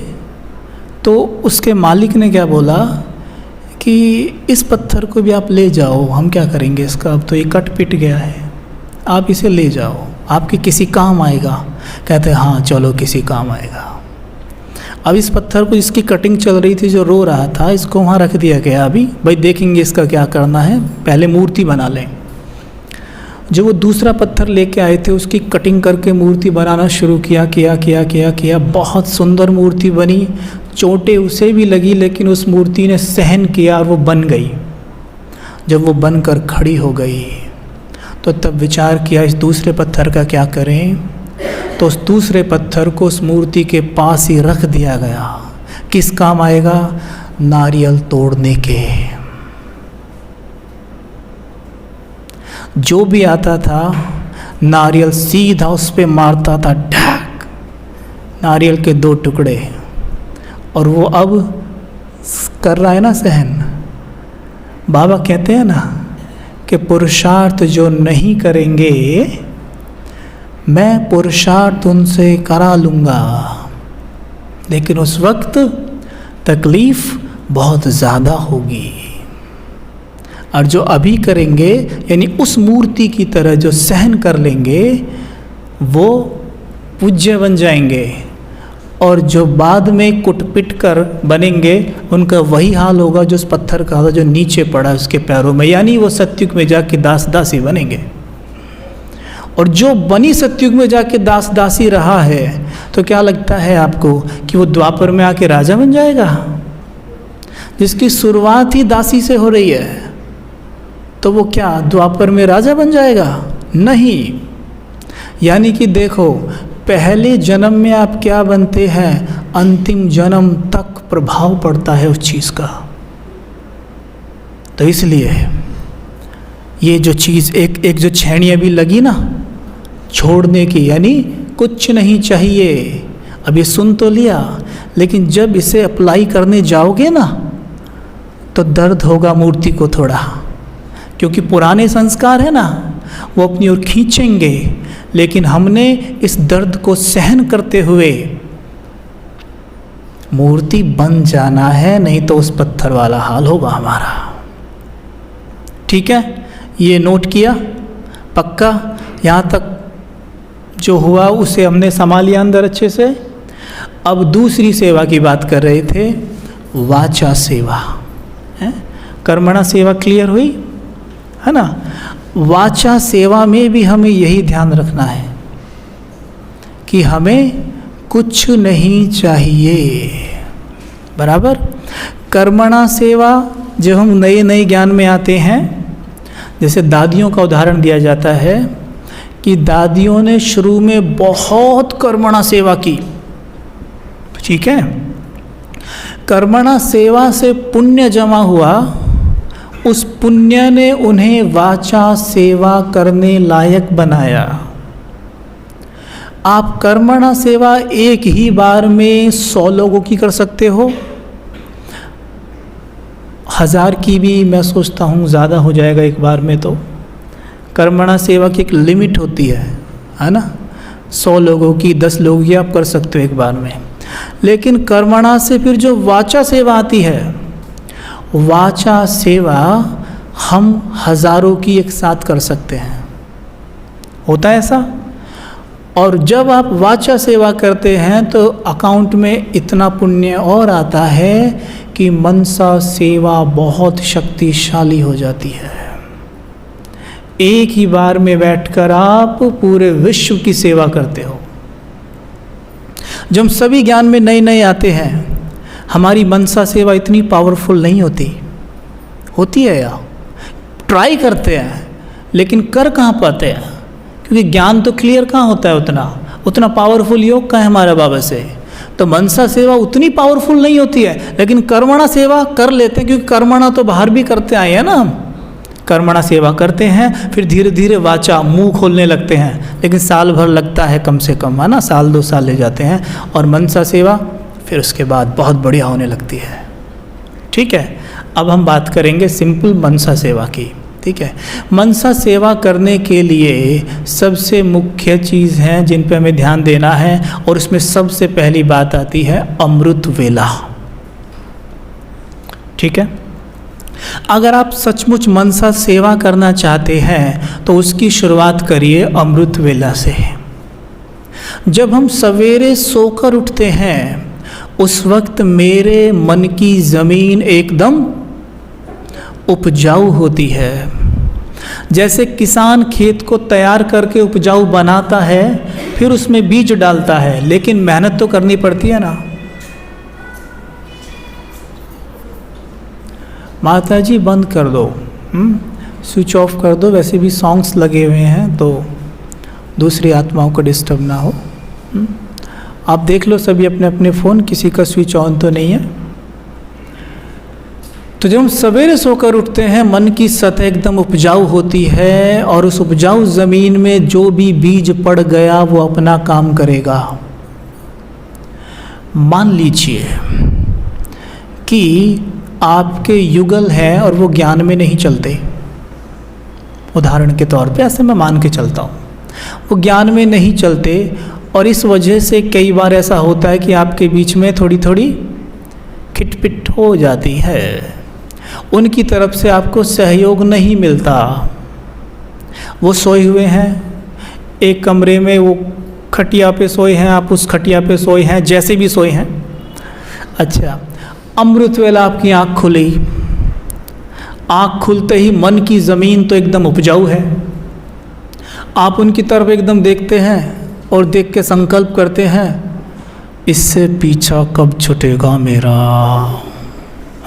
तो उसके मालिक ने क्या बोला कि इस पत्थर को भी आप ले जाओ, हम क्या करेंगे इसका, अब तो ये कट पिट गया है, आप इसे ले जाओ, आपके किसी काम आएगा। कहते हैं हाँ चलो, किसी काम आएगा। अब इस पत्थर को, इसकी कटिंग चल रही थी, जो रो रहा था, इसको वहाँ रख दिया गया। अभी भाई देखेंगे इसका क्या करना है, पहले मूर्ति बना लें। जो वो दूसरा पत्थर लेके आए थे उसकी कटिंग करके मूर्ति बनाना शुरू किया। बहुत सुंदर मूर्ति बनी, चोटें उसे भी लगी, लेकिन उस मूर्ति ने सहन किया और वो बन गई। जब वो बनकर खड़ी हो गई तो तब विचार किया इस दूसरे पत्थर का क्या करें। तो उस दूसरे पत्थर को उस मूर्ति के पास ही रख दिया गया। किस काम आएगा, नारियल तोड़ने के। जो भी आता था नारियल सीधा उस पे मारता था, ढाक, नारियल के 2 टुकड़े। और वो अब कर रहा है ना सहन। बाबा कहते हैं ना कि पुरुषार्थ जो नहीं करेंगे मैं पुरुषार्थ उनसे करा लूँगा, लेकिन उस वक्त तकलीफ़ बहुत ज़्यादा होगी। और जो अभी करेंगे, यानी उस मूर्ति की तरह जो सहन कर लेंगे, वो पूज्य बन जाएंगे। और जो बाद में कुट-पिट कर बनेंगे, उनका वही हाल होगा जो उस पत्थर का था जो नीचे पड़ा उसके पैरों में, यानी वो सत्युग में जाके दास दासी बनेंगे। और जो बनी सत्युग में जाके दास दासी रहा है, तो क्या लगता है आपको कि वो द्वापर में आके राजा बन जाएगा? जिसकी शुरुआत ही दासी से हो रही है, तो वो क्या द्वापर में राजा बन जाएगा? नहीं। यानी कि देखो, पहले जन्म में आप क्या बनते हैं, अंतिम जन्म तक प्रभाव पड़ता है उस चीज़ का। तो इसलिए ये जो चीज़ एक जो छेनी अभी लगी ना छोड़ने की, यानी कुछ नहीं चाहिए, अब ये सुन तो लिया, लेकिन जब इसे अप्लाई करने जाओगे ना तो दर्द होगा मूर्ति को थोड़ा, क्योंकि पुराने संस्कार है ना वो अपनी ओर खींचेंगे, लेकिन हमने इस दर्द को सहन करते हुए मूर्ति बन जाना है, नहीं तो उस पत्थर वाला हाल होगा हमारा। ठीक है, ये नोट किया पक्का। यहाँ तक जो हुआ उसे हमने संभाल लिया अंदर अच्छे से। अब दूसरी सेवा की बात कर रहे थे, वाचा सेवा है। कर्मणा सेवा क्लियर हुई है ना। वाचा सेवा में भी हमें यही ध्यान रखना है कि हमें कुछ नहीं चाहिए, बराबर। कर्मणा सेवा जब हम नए नए ज्ञान में आते हैं, जैसे दादियों का उदाहरण दिया जाता है कि दादियों ने शुरू में बहुत कर्मणा सेवा की, ठीक है। कर्मणा सेवा से पुण्य जमा हुआ, उस पुण्य ने उन्हें वाचा सेवा करने लायक बनाया। आप कर्मणा सेवा एक ही बार में 100 लोगों की कर सकते हो, 1000 की भी मैं सोचता हूँ ज़्यादा हो जाएगा एक बार में। तो कर्मणा सेवा की एक लिमिट होती है ना। 100 लोगों की, 10 लोगों की आप कर सकते हो एक बार में। लेकिन कर्मणा से फिर जो वाचा सेवा आती है, वाचा सेवा हम हज़ारों की एक साथ कर सकते हैं, होता है ऐसा। और जब आप वाचा सेवा करते हैं तो अकाउंट में इतना पुण्य और आता है कि मनसा सेवा बहुत शक्तिशाली हो जाती है। एक ही बार में बैठकर आप पूरे विश्व की सेवा करते हो। जब हम सभी ज्ञान में नए नए आते हैं, हमारी मनसा सेवा इतनी पावरफुल नहीं होती है यार। ट्राई करते हैं लेकिन कर कहाँ पाते हैं, क्योंकि ज्ञान तो क्लियर कहाँ होता है, उतना पावरफुल योग कहाँ है हमारे बाबा से। तो मनसा सेवा उतनी पावरफुल नहीं होती है, लेकिन कर्मणा सेवा कर लेते हैं, क्योंकि कर्मणा तो बाहर भी करते आए हैं ना हम। कर्मणा सेवा करते हैं, फिर धीरे धीरे वाचा मुंह खोलने लगते हैं, लेकिन साल भर लगता है कम से कम, है ना, 1-2 साल ले जाते हैं। और मनसा सेवा फिर उसके बाद बहुत बढ़िया होने लगती है। ठीक है, अब हम बात करेंगे सिंपल मनसा सेवा की। ठीक है, मनसा सेवा करने के लिए सबसे मुख्य चीज़ हैं जिन पे हमें ध्यान देना है, और उसमें सबसे पहली बात आती है अमृत वेला। ठीक है, अगर आप सचमुच मनसा सेवा करना चाहते हैं तो उसकी शुरुआत करिए अमृत वेला से। जब हम सवेरे सोकर उठते हैं उस वक्त मेरे मन की ज़मीन एकदम उपजाऊ होती है। जैसे किसान खेत को तैयार करके उपजाऊ बनाता है, फिर उसमें बीज डालता है, लेकिन मेहनत तो करनी पड़ती है ना। माता जी बंद कर दो, स्विच ऑफ कर दो, वैसे भी सॉन्ग्स लगे हुए हैं तो दूसरी आत्माओं को डिस्टर्ब ना हो। आप देख लो सभी अपने अपने फ़ोन, किसी का स्विच ऑन तो नहीं है। तो जब हम सवेरे सोकर उठते हैं मन की सतह एकदम उपजाऊ होती है, और उस उपजाऊ ज़मीन में जो भी बीज पड़ गया वो अपना काम करेगा। मान लीजिए कि आपके युगल हैं और वो ज्ञान में नहीं चलते, उदाहरण के तौर पे ऐसे मैं मान के चलता हूँ, वो ज्ञान में नहीं चलते, और इस वजह से कई बार ऐसा होता है कि आपके बीच में थोड़ी थोड़ी खिटपिट हो जाती है, उनकी तरफ से आपको सहयोग नहीं मिलता। वो सोए हुए हैं एक कमरे में, वो खटिया पे सोए हैं, आप उस खटिया पे सोए हैं, जैसे भी सोए हैं। अच्छा, अमृत वेला आपकी आँख खुली, आँख खुलते ही मन की ज़मीन तो एकदम उपजाऊ है। आप उनकी तरफ एकदम देखते हैं और देख के संकल्प करते हैं, इससे पीछा कब छूटेगा मेरा,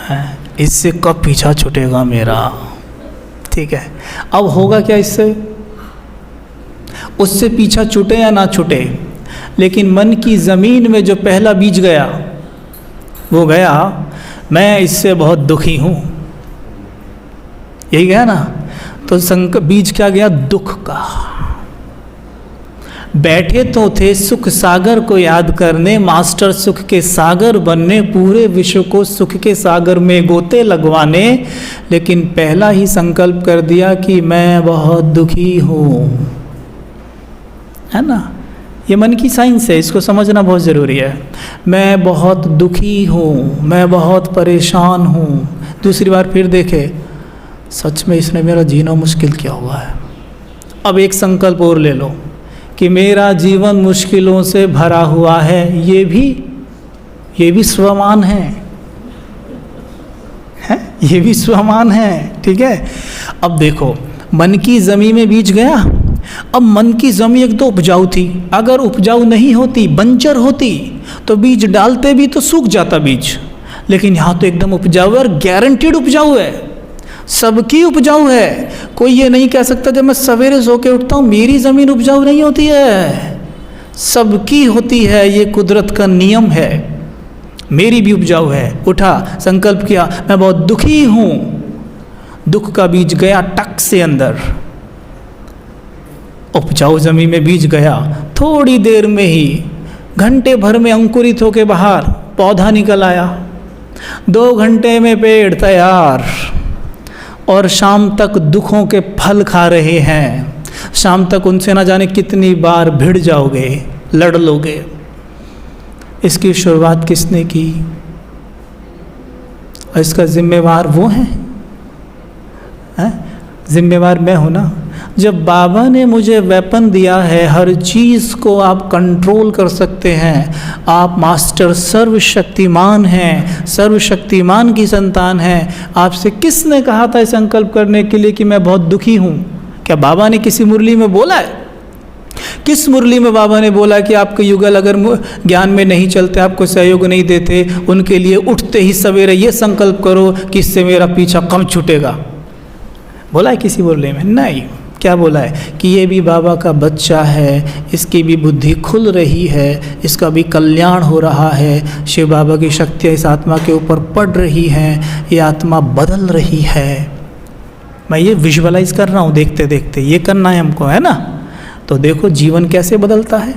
है इससे कब पीछा छूटेगा मेरा। ठीक है, अब होगा क्या इससे, उससे पीछा छूटे या ना छूटे, लेकिन मन की ज़मीन में जो पहला बीज गया वो गया, मैं इससे बहुत दुखी हूँ, यही गया ना। तो बीज क्या गया? दुख का। बैठे तो थे सुख सागर को याद करने, मास्टर सुख के सागर बनने, पूरे विश्व को सुख के सागर में गोते लगवाने, लेकिन पहला ही संकल्प कर दिया कि मैं बहुत दुखी हूँ, है ना। ये मन की साइंस है, इसको समझना बहुत ज़रूरी है। मैं बहुत दुखी हूँ, मैं बहुत परेशान हूँ। दूसरी बार फिर देखे, सच में इसने मेरा जीना मुश्किल किया हुआ है। अब एक संकल्प और ले लो कि मेरा जीवन मुश्किलों से भरा हुआ है, ये भी स्वमान है, ये भी स्वमान है, ठीक है। अब देखो, मन की ज़मीन में बीज गया। अब मन की ज़मीन एक तो उपजाऊ थी, अगर उपजाऊ नहीं होती, बंजर होती, तो बीज डालते भी तो सूख जाता बीज। लेकिन यहाँ तो एकदम उपजाऊ है और गारंटीड उपजाऊ है, सबकी उपजाऊ है। कोई ये नहीं कह सकता जब मैं सवेरे सो के उठता हूँ मेरी ज़मीन उपजाऊ नहीं होती है, सबकी होती है, ये कुदरत का नियम है। मेरी भी उपजाऊ है। उठा, संकल्प किया, मैं बहुत दुखी हूँ, दुख का बीज गया टक से अंदर, उपजाऊ ज़मीन में बीज गया। थोड़ी देर में ही, घंटे भर में अंकुरित होके बाहर पौधा निकल आया, 2 घंटे में पेड़ तैयार, और शाम तक दुखों के फल खा रहे हैं। शाम तक उनसे ना जाने कितनी बार भिड़ जाओगे, लड़ लोगे। इसकी शुरुआत किसने की? और इसका जिम्मेवार वो है? जिम्मेवार मैं हूँ ना। जब बाबा ने मुझे वेपन दिया है, हर चीज़ को आप कंट्रोल कर सकते हैं, आप मास्टर सर्वशक्तिमान हैं, सर्वशक्तिमान की संतान हैं। आपसे किसने कहा था संकल्प करने के लिए कि मैं बहुत दुखी हूँ? क्या बाबा ने किसी मुरली में बोला है? किस मुरली में बाबा ने बोला कि आपके युगल अगर ज्ञान में नहीं चलते, आपको सहयोग नहीं देते, उनके लिए उठते ही सवेरे ये संकल्प करो कि इससे मेरा पीछा कम छूटेगा? बोला है किसी मुरली में? नहीं। क्या बोला है कि ये भी बाबा का बच्चा है, इसकी भी बुद्धि खुल रही है, इसका भी कल्याण हो रहा है, शिव बाबा की शक्तियाँ इस आत्मा के ऊपर पड़ रही हैं, ये आत्मा बदल रही है। मैं ये विजुअलाइज कर रहा हूँ, देखते देखते ये करना है हमको, है ना। तो देखो जीवन कैसे बदलता है।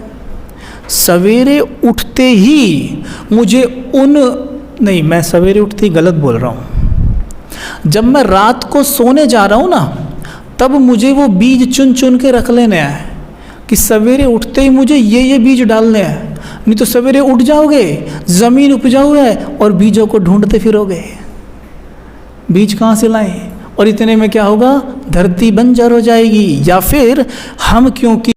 सवेरे उठते ही मुझे नहीं, मैं सवेरे उठते ही गलत बोल रहा हूँ। जब मैं रात को सोने जा रहा हूँ ना, तब मुझे वो बीज चुन चुन के रख लेने हैं कि सवेरे उठते ही मुझे ये बीज डालने हैं। नहीं तो सवेरे उठ जाओगे, ज़मीन उपजाऊ है और बीजों को ढूंढते फिरोगे। बीज कहाँ से लाएं? और इतने में क्या होगा? धरती बंजर हो जाएगी। या फिर हम क्योंकि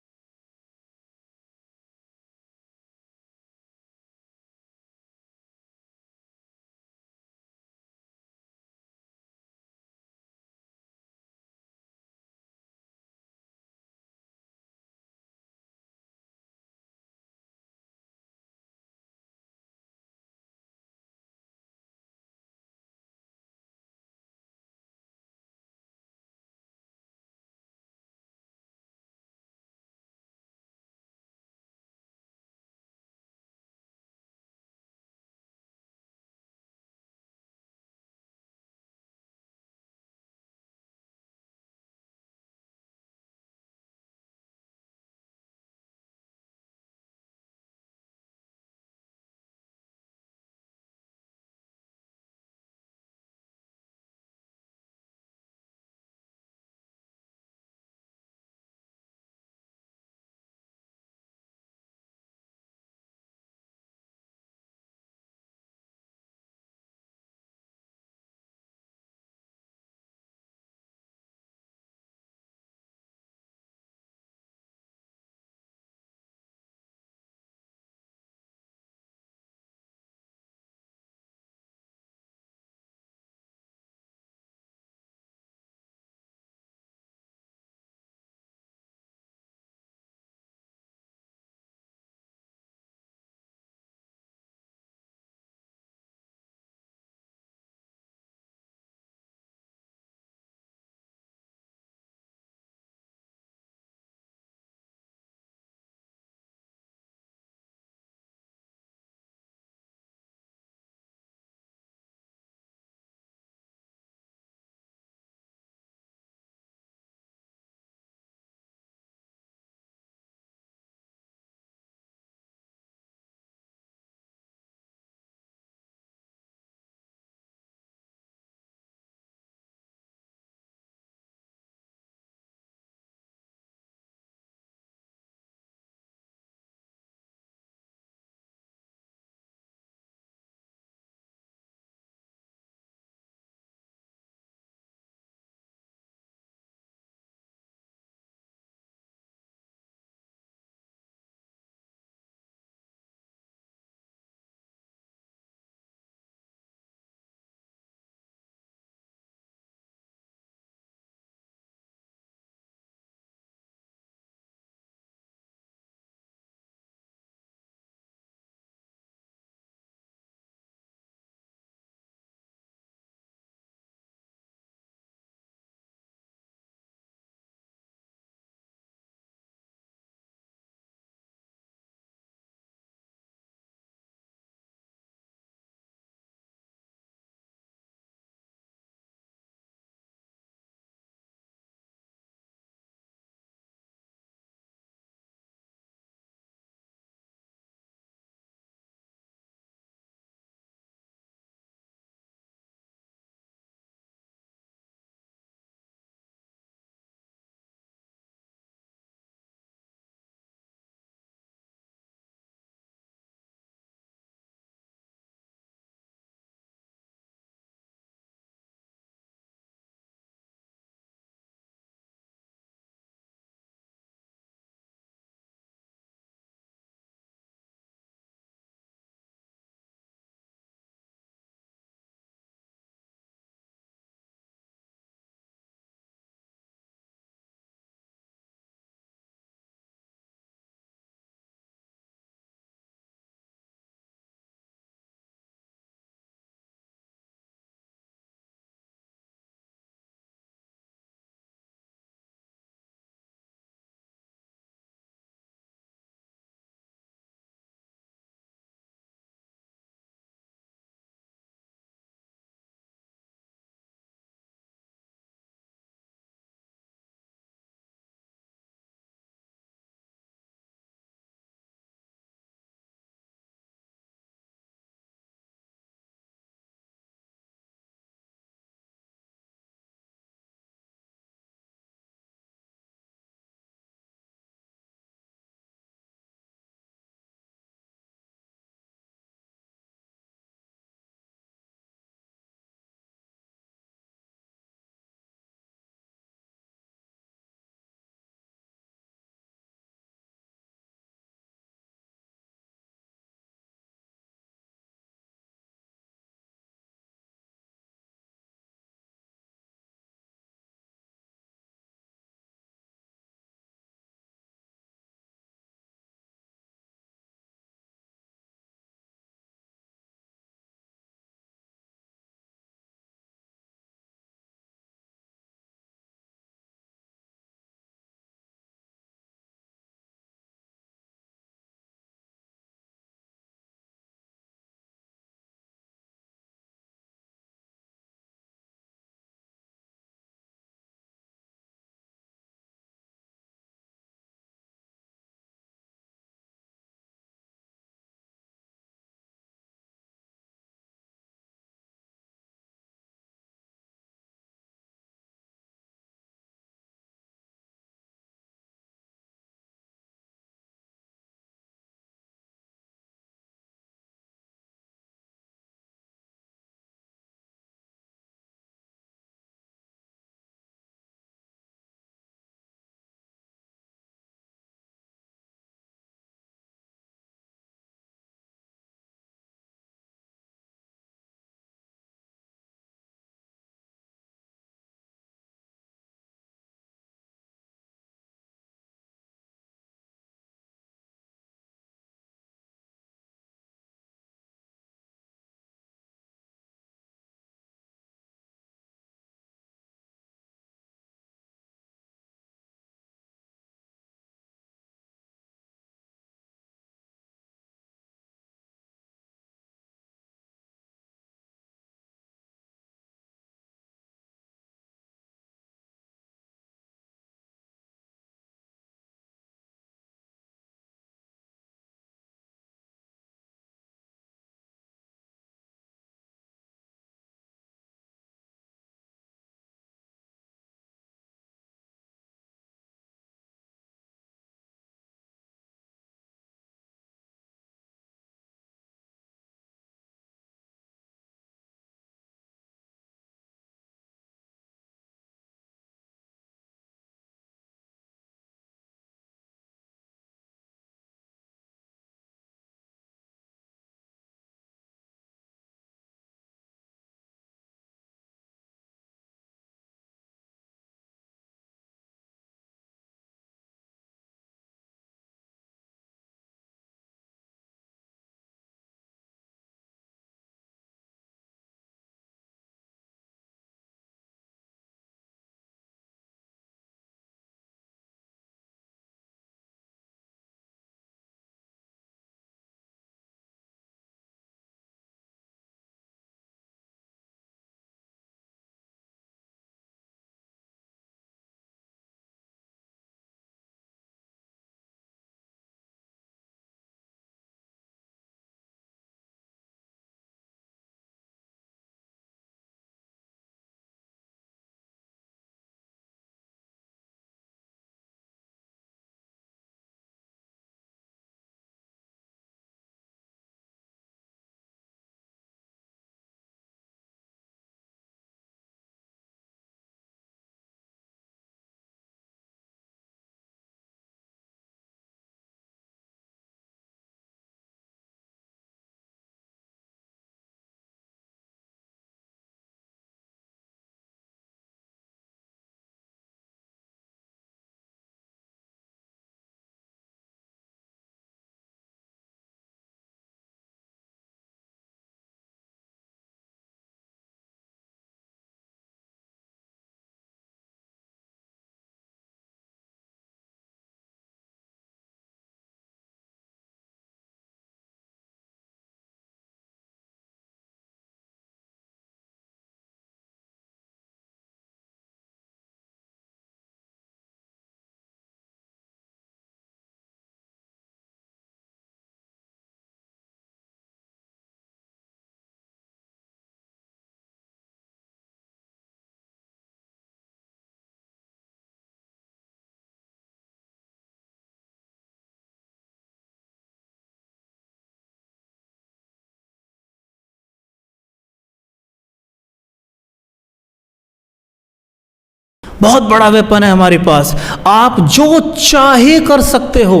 बहुत बड़ा वेपन है हमारे पास, आप जो चाहे कर सकते हो,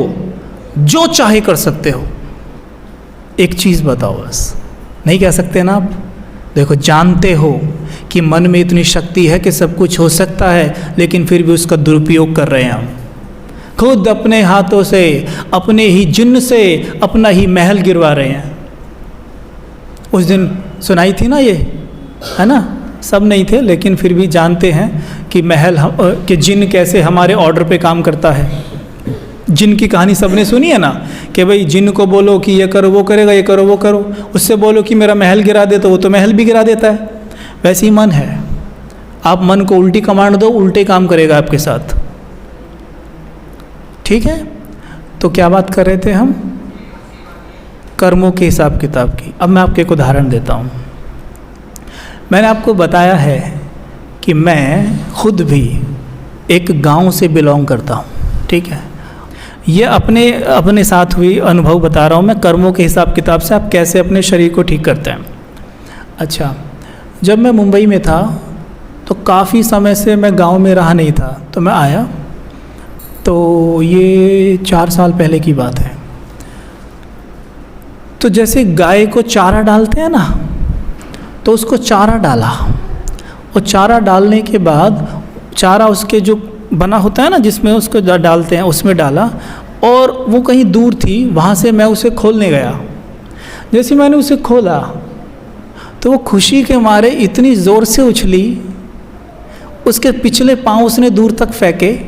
जो चाहे कर सकते हो। एक चीज़ बताओ बस, नहीं कह सकते ना आप? देखो, जानते हो कि मन में इतनी शक्ति है कि सब कुछ हो सकता है, लेकिन फिर भी उसका दुरुपयोग कर रहे हैं हम। खुद अपने हाथों से, अपने ही जिन्न से अपना ही महल गिरवा रहे हैं। उस दिन सुनाई थी ना ये, है ना? सब नहीं थे, लेकिन फिर भी जानते हैं कि कि जिन्न कैसे हमारे ऑर्डर पे काम करता है। जिन्न की कहानी सबने सुनी है ना, कि भाई जिन्न को बोलो कि ये करो वो करेगा, ये करो वो करो। उससे बोलो कि मेरा महल गिरा दे, तो वो तो महल भी गिरा देता है। वैसे ही मन है, आप मन को उल्टी कमांड दो, उल्टे काम करेगा आपके साथ। ठीक है, तो क्या बात कर रहे थे हम? कर्मों के हिसाब किताब की। अब मैं आपको एक उदाहरण देता हूँ। मैंने आपको बताया है कि मैं खुद भी एक गांव से बिलोंग करता हूँ, ठीक है? ये अपने साथ हुई अनुभव बता रहा हूँ मैं, कर्मों के हिसाब किताब से आप कैसे अपने शरीर को ठीक करते हैं। अच्छा, जब मैं मुंबई में था तो काफ़ी समय से मैं गांव में रहा नहीं था, तो मैं आया, तो ये 4 साल पहले की बात है। तो जैसे गाय को चारा डालते हैं ना, तो उसको चारा डाला, और चारा डालने के बाद चारा उसके जो बना होता है ना, जिसमें उसको डालते हैं, उसमें डाला, और वो कहीं दूर थी, वहाँ से मैं उसे खोलने गया। जैसे मैंने उसे खोला तो वो खुशी के मारे इतनी ज़ोर से उछली, उसके पिछले पाँव उसने दूर तक फेंके,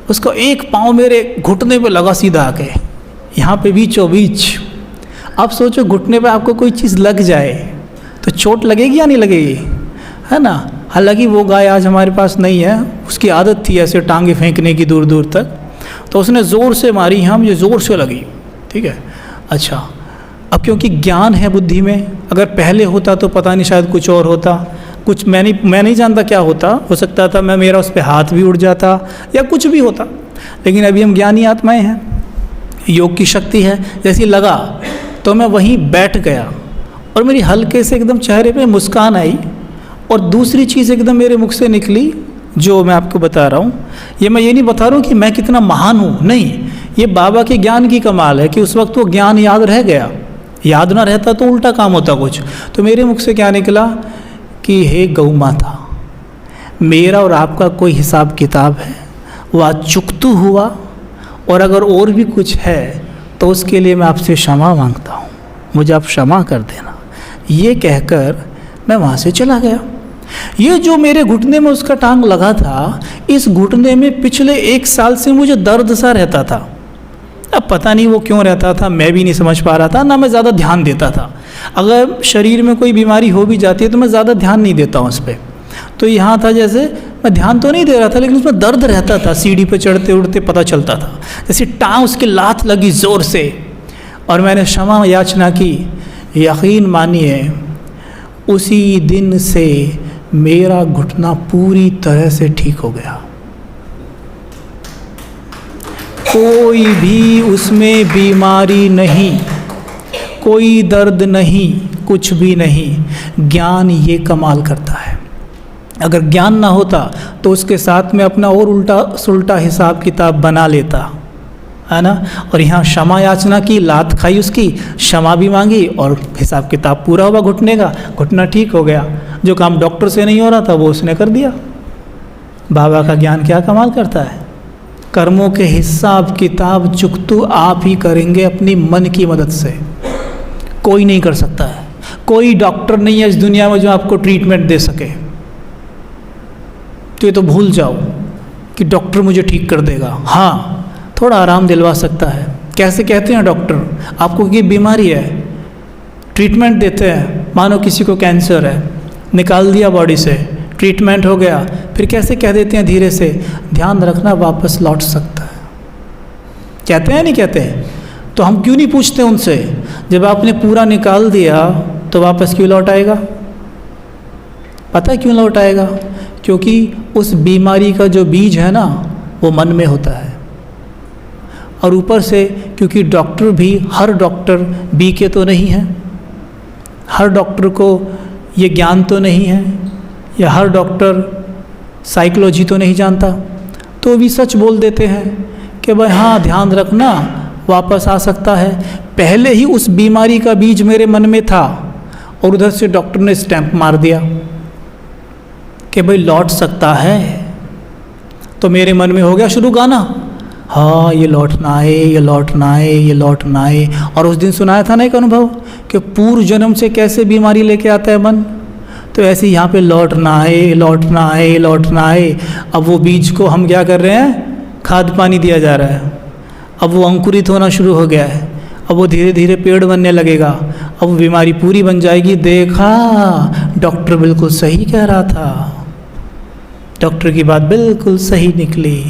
उसका एक पाँव मेरे घुटने पे लगा सीधा आके, यहाँ पे बीचों बीच। आप सोचो, घुटने पे आपको कोई चीज़ लग जाए तो चोट लगेगी या नहीं लगेगी, है ना? हालांकि वो गाय आज हमारे पास नहीं है, उसकी आदत थी ऐसे टांगे फेंकने की दूर दूर तक, तो उसने ज़ोर से मारी, यहाँ मुझे ज़ोर से लगी, ठीक है? अच्छा, अब क्योंकि ज्ञान है बुद्धि में, अगर पहले होता तो पता नहीं, शायद कुछ और होता, कुछ मैं नहीं जानता क्या होता, हो सकता था मेरा उस पर हाथ भी उड़ जाता या कुछ भी होता, लेकिन अभी हम ज्ञानी आत्माएं हैं, योग की शक्ति है। जैसे लगा तो मैं वहीं बैठ गया, और मेरी हल्के से एकदम चेहरे पे मुस्कान आई, और दूसरी चीज़ एकदम मेरे मुख से निकली, जो मैं आपको बता रहा हूँ। ये मैं ये नहीं बता रहा हूँ कि मैं कितना महान हूँ, नहीं, ये बाबा के ज्ञान की कमाल है कि उस वक्त वो ज्ञान याद रह गया। याद ना रहता तो उल्टा काम होता कुछ। तो मेरे मुख से क्या निकला कि हे गौ माता, मेरा और आपका कोई हिसाब किताब है, वो आज चुकतू हुआ, और अगर और भी कुछ है तो उसके लिए मैं आपसे क्षमा मांगता हूँ, मुझे आप क्षमा कर देना। ये कहकर मैं वहाँ से चला गया। ये जो मेरे घुटने में उसका टांग लगा था, इस घुटने में पिछले 1 साल से मुझे दर्द सा रहता था। अब पता नहीं वो क्यों रहता था, मैं भी नहीं समझ पा रहा था, ना मैं ज़्यादा ध्यान देता था। अगर शरीर में कोई बीमारी हो भी जाती है तो मैं ज़्यादा ध्यान नहीं देता हूँ उस पर। तो यहाँ था, जैसे मैं ध्यान तो नहीं दे रहा था, लेकिन उसमें दर्द रहता था, सीढ़ी पे चढ़ते उड़ते पता चलता था, जैसे टांग उसकी लात लगी ज़ोर से, और मैंने क्षमा याचना की। यकीन मानिए, उसी दिन से मेरा घुटना पूरी तरह से ठीक हो गया। कोई भी उसमें बीमारी नहीं, कोई दर्द नहीं, कुछ भी नहीं। ज्ञान ये कमाल करता है। अगर ज्ञान ना होता तो उसके साथ में अपना और उल्टा सुल्टा हिसाब किताब बना लेता, है ना? और यहाँ क्षमा याचना की, लात खाई उसकी, क्षमा भी मांगी, और हिसाब किताब पूरा हुआ घुटने का, घुटना ठीक हो गया। जो काम डॉक्टर से नहीं हो रहा था वो उसने कर दिया। बाबा का ज्ञान क्या कमाल करता है। कर्मों के हिसाब किताब चुकतू आप ही करेंगे अपनी मन की मदद से, कोई नहीं कर सकता है। कोई डॉक्टर नहीं है इस दुनिया में जो आपको ट्रीटमेंट दे सके। तो ये तो भूल जाओ कि डॉक्टर मुझे ठीक कर देगा। हाँ, थोड़ा आराम दिलवा सकता है। कैसे कहते हैं डॉक्टर, आपको की बीमारी है, ट्रीटमेंट देते हैं। मानो किसी को कैंसर है, निकाल दिया बॉडी से, ट्रीटमेंट हो गया, फिर कैसे कह देते हैं धीरे से, ध्यान रखना वापस लौट सकता है। कहते हैं नहीं कहते? तो हम क्यों नहीं पूछते उनसे, जब आपने पूरा निकाल दिया तो वापस क्यों लौट आएगा? पता है क्यों लौट आएगा? क्योंकि उस बीमारी का जो बीज है ना, वो मन में होता है। और ऊपर से क्योंकि डॉक्टर भी, हर डॉक्टर बी के तो नहीं है, हर डॉक्टर को ये ज्ञान तो नहीं है, या हर डॉक्टर साइकोलॉजी तो नहीं जानता, तो भी सच बोल देते हैं कि भाई हाँ ध्यान रखना, वापस आ सकता है। पहले ही उस बीमारी का बीज मेरे मन में था और उधर से डॉक्टर ने स्टैंप मार दिया कि भाई लौट सकता है। तो मेरे मन में हो गया शुरू गाना, हाँ ये लौटना है, ये लौटना है, ये लौटना है। और उस दिन सुनाया था ना एक अनुभव कि पूर्व जन्म से कैसे बीमारी लेके आता है मन, तो ऐसे यहाँ पे लौटना है, लौटना है, लौटना है। अब वो बीज को हम क्या कर रहे हैं, खाद पानी दिया जा रहा है। अब वो अंकुरित होना शुरू हो गया है, अब वो धीरे धीरे पेड़ बनने लगेगा, अब वो बीमारी पूरी बन जाएगी। देखा, डॉक्टर बिल्कुल सही कह रहा था, डॉक्टर की बात बिल्कुल सही निकली।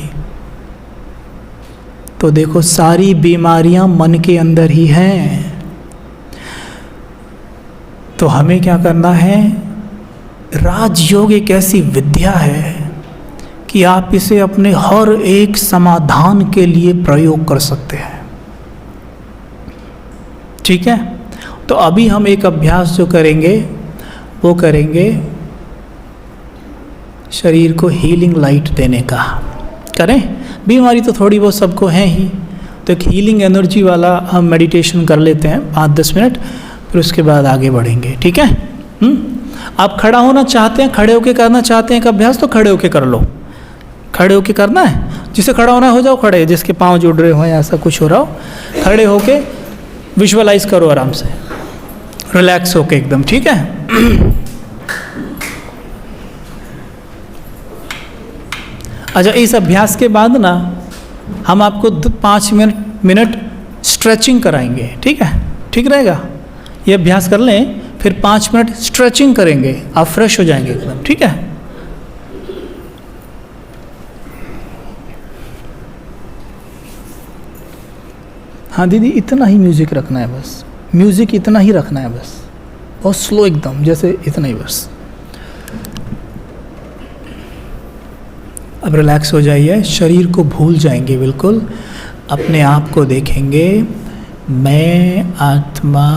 तो देखो सारी बीमारियां मन के अंदर ही हैं। तो हमें क्या करना है, राजयोग एक ऐसी विद्या है कि आप इसे अपने हर एक समाधान के लिए प्रयोग कर सकते हैं। ठीक है, तो अभी हम एक अभ्यास जो करेंगे वो करेंगे शरीर को हीलिंग लाइट देने का। करें, बीमारी तो थोड़ी बहुत सबको है ही, तो एक हीलिंग एनर्जी वाला हम मेडिटेशन कर लेते हैं 5-10 मिनट, फिर उसके बाद आगे बढ़ेंगे। ठीक है? आप खड़ा होना चाहते हैं, खड़े होके करना चाहते हैं एक अभ्यास, तो खड़े होके कर लो। खड़े होके करना है, जिसे खड़ा होना हो जाओ खड़े, जिसके पाँव जुड़ रहे हो या ऐसा कुछ हो रहा हो, खड़े होके विजुअलाइज करो आराम से, रिलैक्स होके एकदम। ठीक है? अच्छा, इस अभ्यास के बाद ना हम आपको 5 मिनट स्ट्रेचिंग कराएंगे। ठीक है? ठीक रहेगा? ये अभ्यास कर लें, फिर 5 मिनट स्ट्रेचिंग करेंगे, आप फ्रेश हो जाएंगे एकदम। ठीक है? हाँ दीदी, इतना ही म्यूज़िक रखना है बस, म्यूज़िक इतना ही रखना है बस, बहुत स्लो एकदम, जैसे इतना ही बस। अब रिलैक्स हो जाइए, शरीर को भूल जाएंगे बिल्कुल, अपने आप को देखेंगे, मैं आत्मा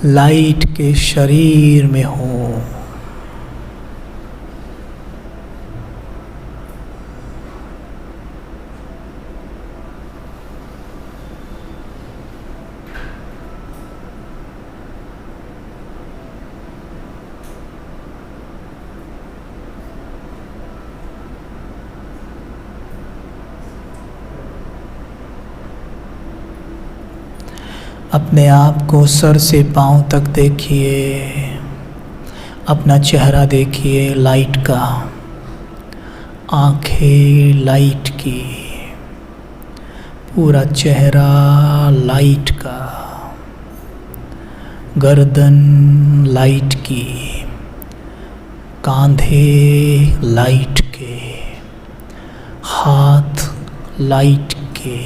लाइट के शरीर में हूँ। अपने आप को सर से पांव तक देखिए, अपना चेहरा देखिए लाइट का, आंखें लाइट की, पूरा चेहरा लाइट का, गर्दन लाइट की, कंधे लाइट के, हाथ लाइट के,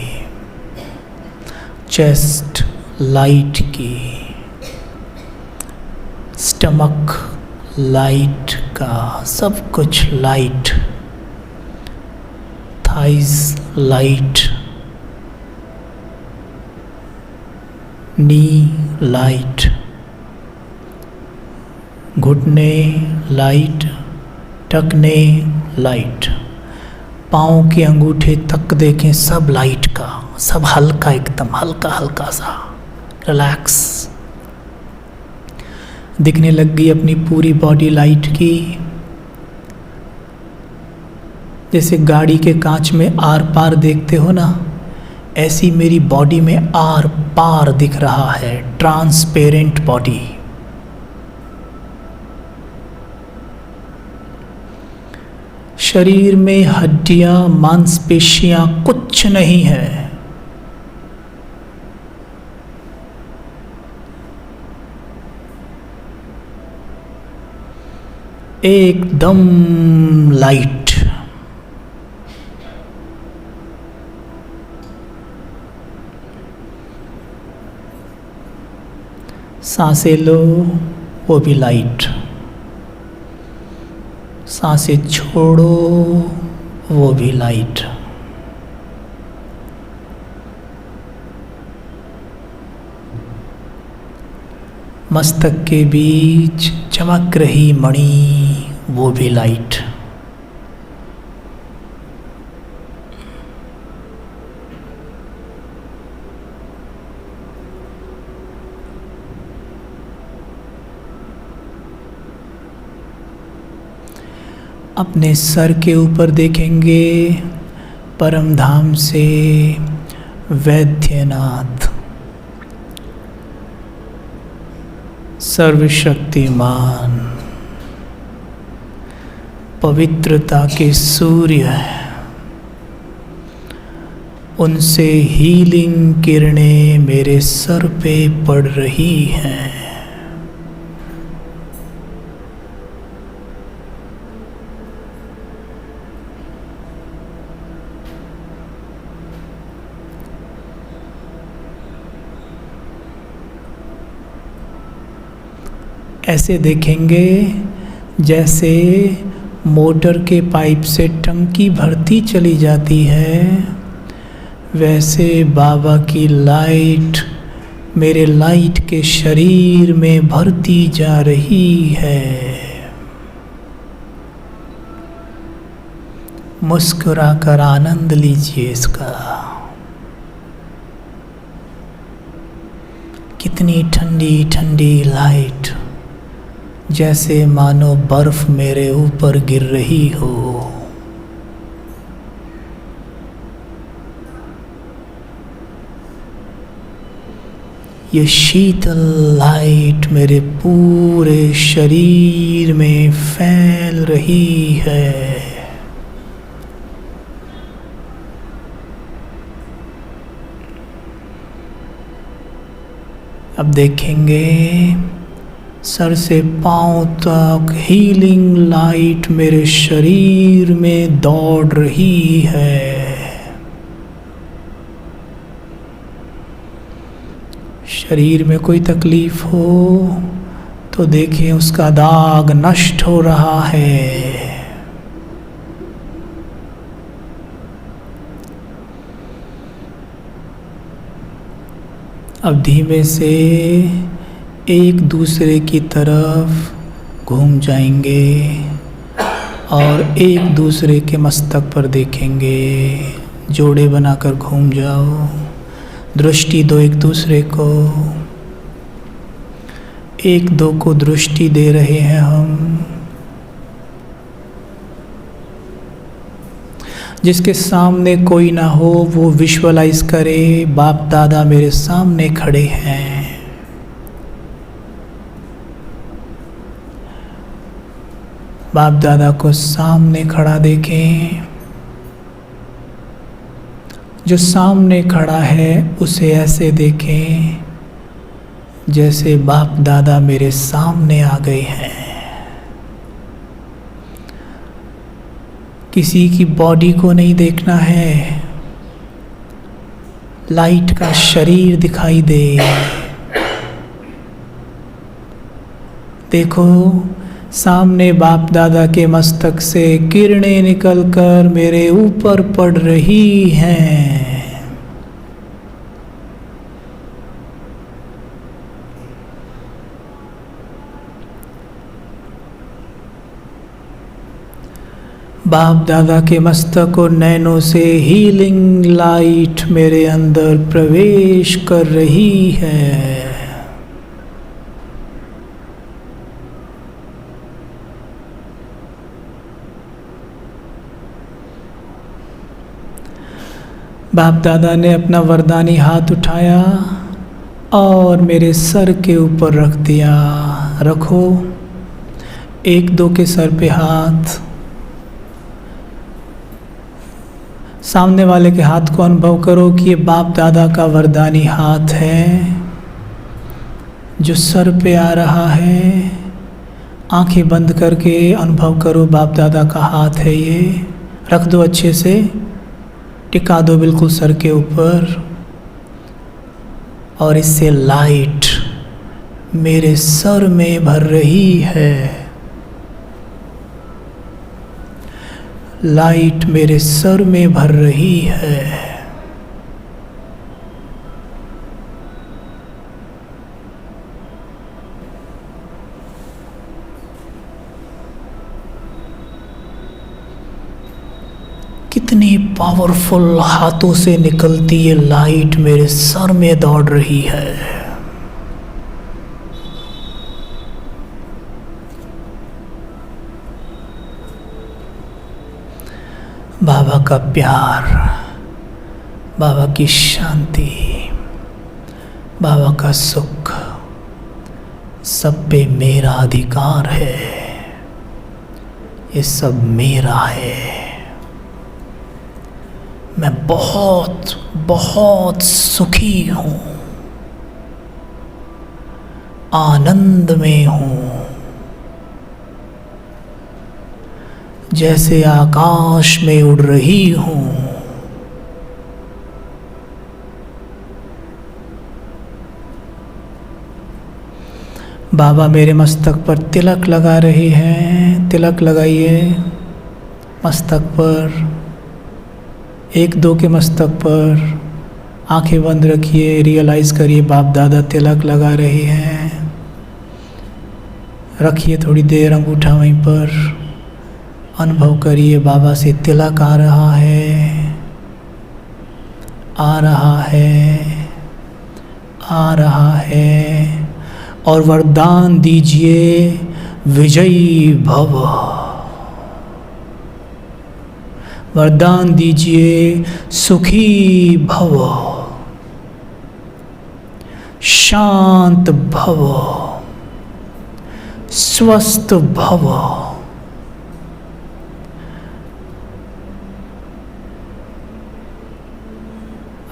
चेस्ट लाइट की, स्टमक लाइट का, सब कुछ लाइट, थाइज लाइट, नी लाइट, घुटने लाइट, टखने लाइट, पाँव के अंगूठे तक देखें, सब लाइट का, सब हल्का, एकदम हल्का हल्का सा, रिलैक्स। दिखने लग गई अपनी पूरी बॉडी लाइट की, जैसे गाड़ी के कांच में आर पार देखते हो ना, ऐसी मेरी बॉडी में आर पार दिख रहा है, ट्रांसपेरेंट बॉडी। शरीर में हड्डियां, मांसपेशियां कुछ नहीं है, एकदम लाइट। सांसें लो, वो भी लाइट, सांसें छोड़ो, वो भी लाइट। मस्तक के बीच चमक रही मणि, वो भी लाइट। अपने सर के ऊपर देखेंगे परम धाम से वैद्यनाथ, सर्वशक्तिमान, पवित्रता के सूर्य, उनसे हीलिंग किरणें मेरे सर पे पड़ रही हैं। ऐसे देखेंगे जैसे मोटर के पाइप से टंकी भरती चली जाती है, वैसे बाबा की लाइट मेरे लाइट के शरीर में भरती जा रही है। मुस्कुराकर आनंद लीजिए इसका। कितनी ठंडी ठंडी लाइट, जैसे मानो बर्फ मेरे ऊपर गिर रही हो। ये शीतल लाइट मेरे पूरे शरीर में फैल रही है। अब देखेंगे सर से पांव तक हीलिंग लाइट मेरे शरीर में दौड़ रही है। शरीर में कोई तकलीफ हो तो देखें उसका दाग नष्ट हो रहा है। अब धीमे से एक दूसरे की तरफ घूम जाएंगे और एक दूसरे के मस्तक पर देखेंगे। जोड़े बनाकर घूम जाओ, दृष्टि दो एक दूसरे को। एक दो को दृष्टि दे रहे हैं हम। जिसके सामने कोई ना हो वो विजुअलाइज करे बाप दादा मेरे सामने खड़े हैं। बाप दादा को सामने खड़ा देखें। जो सामने खड़ा है उसे ऐसे देखें जैसे बाप दादा मेरे सामने आ गए हैं। किसी की बॉडी को नहीं देखना है, लाइट का शरीर दिखाई दे। देखो सामने बाप दादा के मस्तक से किरणें निकलकर मेरे ऊपर पड़ रही हैं। बाप दादा के मस्तक और नैनों से हीलिंग लाइट मेरे अंदर प्रवेश कर रही है। बाप दादा ने अपना वरदानी हाथ उठाया और मेरे सर के ऊपर रख दिया। रखो एक दो के सर पे हाथ। सामने वाले के हाथ को अनुभव करो कि ये बाप दादा का वरदानी हाथ है जो सर पे आ रहा है। आंखें बंद करके अनुभव करो बाप दादा का हाथ है ये। रख दो अच्छे से, टिका दो बिल्कुल सर के ऊपर और इससे लाइट मेरे सर में भर रही है। लाइट मेरे सर में भर रही है। कितनी पावरफुल हाथों से निकलती ये लाइट मेरे सर में दौड़ रही है। बाबा का प्यार, बाबा की शांति, बाबा का सुख, सब पे मेरा अधिकार है। ये सब मेरा है। मैं बहुत बहुत सुखी हूँ, आनंद में हूँ, जैसे आकाश में उड़ रही हूँ। बाबा मेरे मस्तक पर तिलक लगा रहे हैं। तिलक लगाइए मस्तक पर, एक दो के मस्तक पर। आंखें बंद रखिए, रियलाइज़ करिए बाप दादा तिलक लगा रहे हैं। रखिए थोड़ी देर अंगूठा वहीं पर, अनुभव करिए बाबा से तिलक आ रहा है, आ रहा है, आ रहा है। और वरदान दीजिए विजयी भव। वरदान दीजिए सुखी भव, शांत भव, स्वस्थ भव।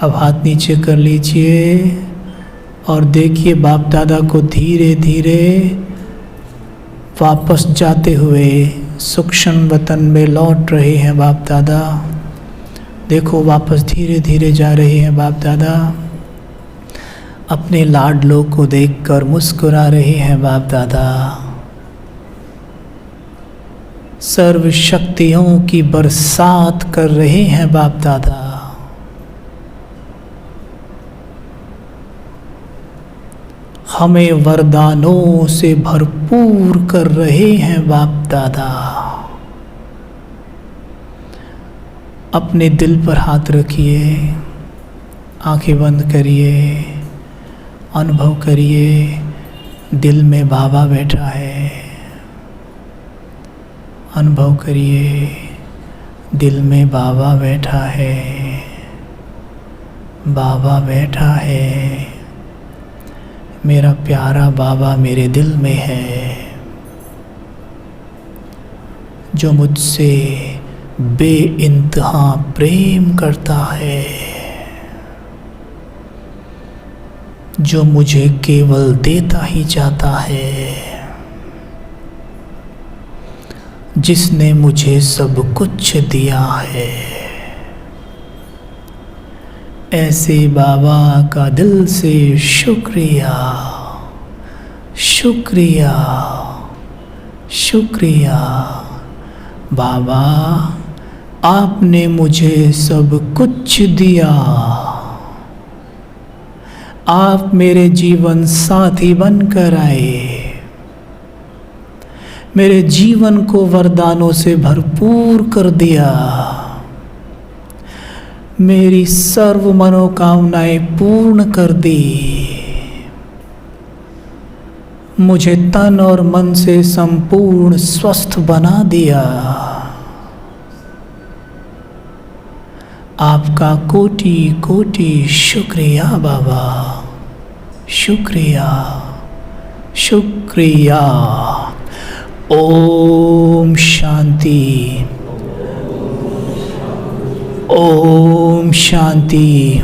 अब हाथ नीचे कर लीजिए और देखिए बाप दादा को धीरे धीरे वापस जाते हुए सूक्ष्म वतन में लौट रहे हैं बाप दादा। देखो वापस धीरे धीरे जा रहे हैं बाप दादा। अपने लाडलों को देखकर मुस्कुरा रहे हैं बाप दादा। सर्व शक्तियों की बरसात कर रहे हैं बाप दादा। हमें वरदानों से भरपूर कर रहे हैं बाप दादा। अपने दिल पर हाथ रखिए, आंखें बंद करिए, अनुभव करिए दिल में बाबा बैठा है। अनुभव करिए दिल में बाबा बैठा है, बाबा बैठा है। मेरा प्यारा बाबा मेरे दिल में है, जो मुझसे बेइंतहा प्रेम करता है, जो मुझे केवल देता ही जाता है, जिसने मुझे सब कुछ दिया है। ऐसे बाबा का दिल से शुक्रिया, शुक्रिया, शुक्रिया। बाबा आपने मुझे सब कुछ दिया। आप मेरे जीवन साथी बनकर आए, मेरे जीवन को वरदानों से भरपूर कर दिया। मेरी सर्व मनोकामनाएं पूर्ण कर दी। मुझे तन और मन से संपूर्ण स्वस्थ बना दिया। आपका कोटि कोटि शुक्रिया बाबा, शुक्रिया, शुक्रिया। ओम शांति, ओम शांति।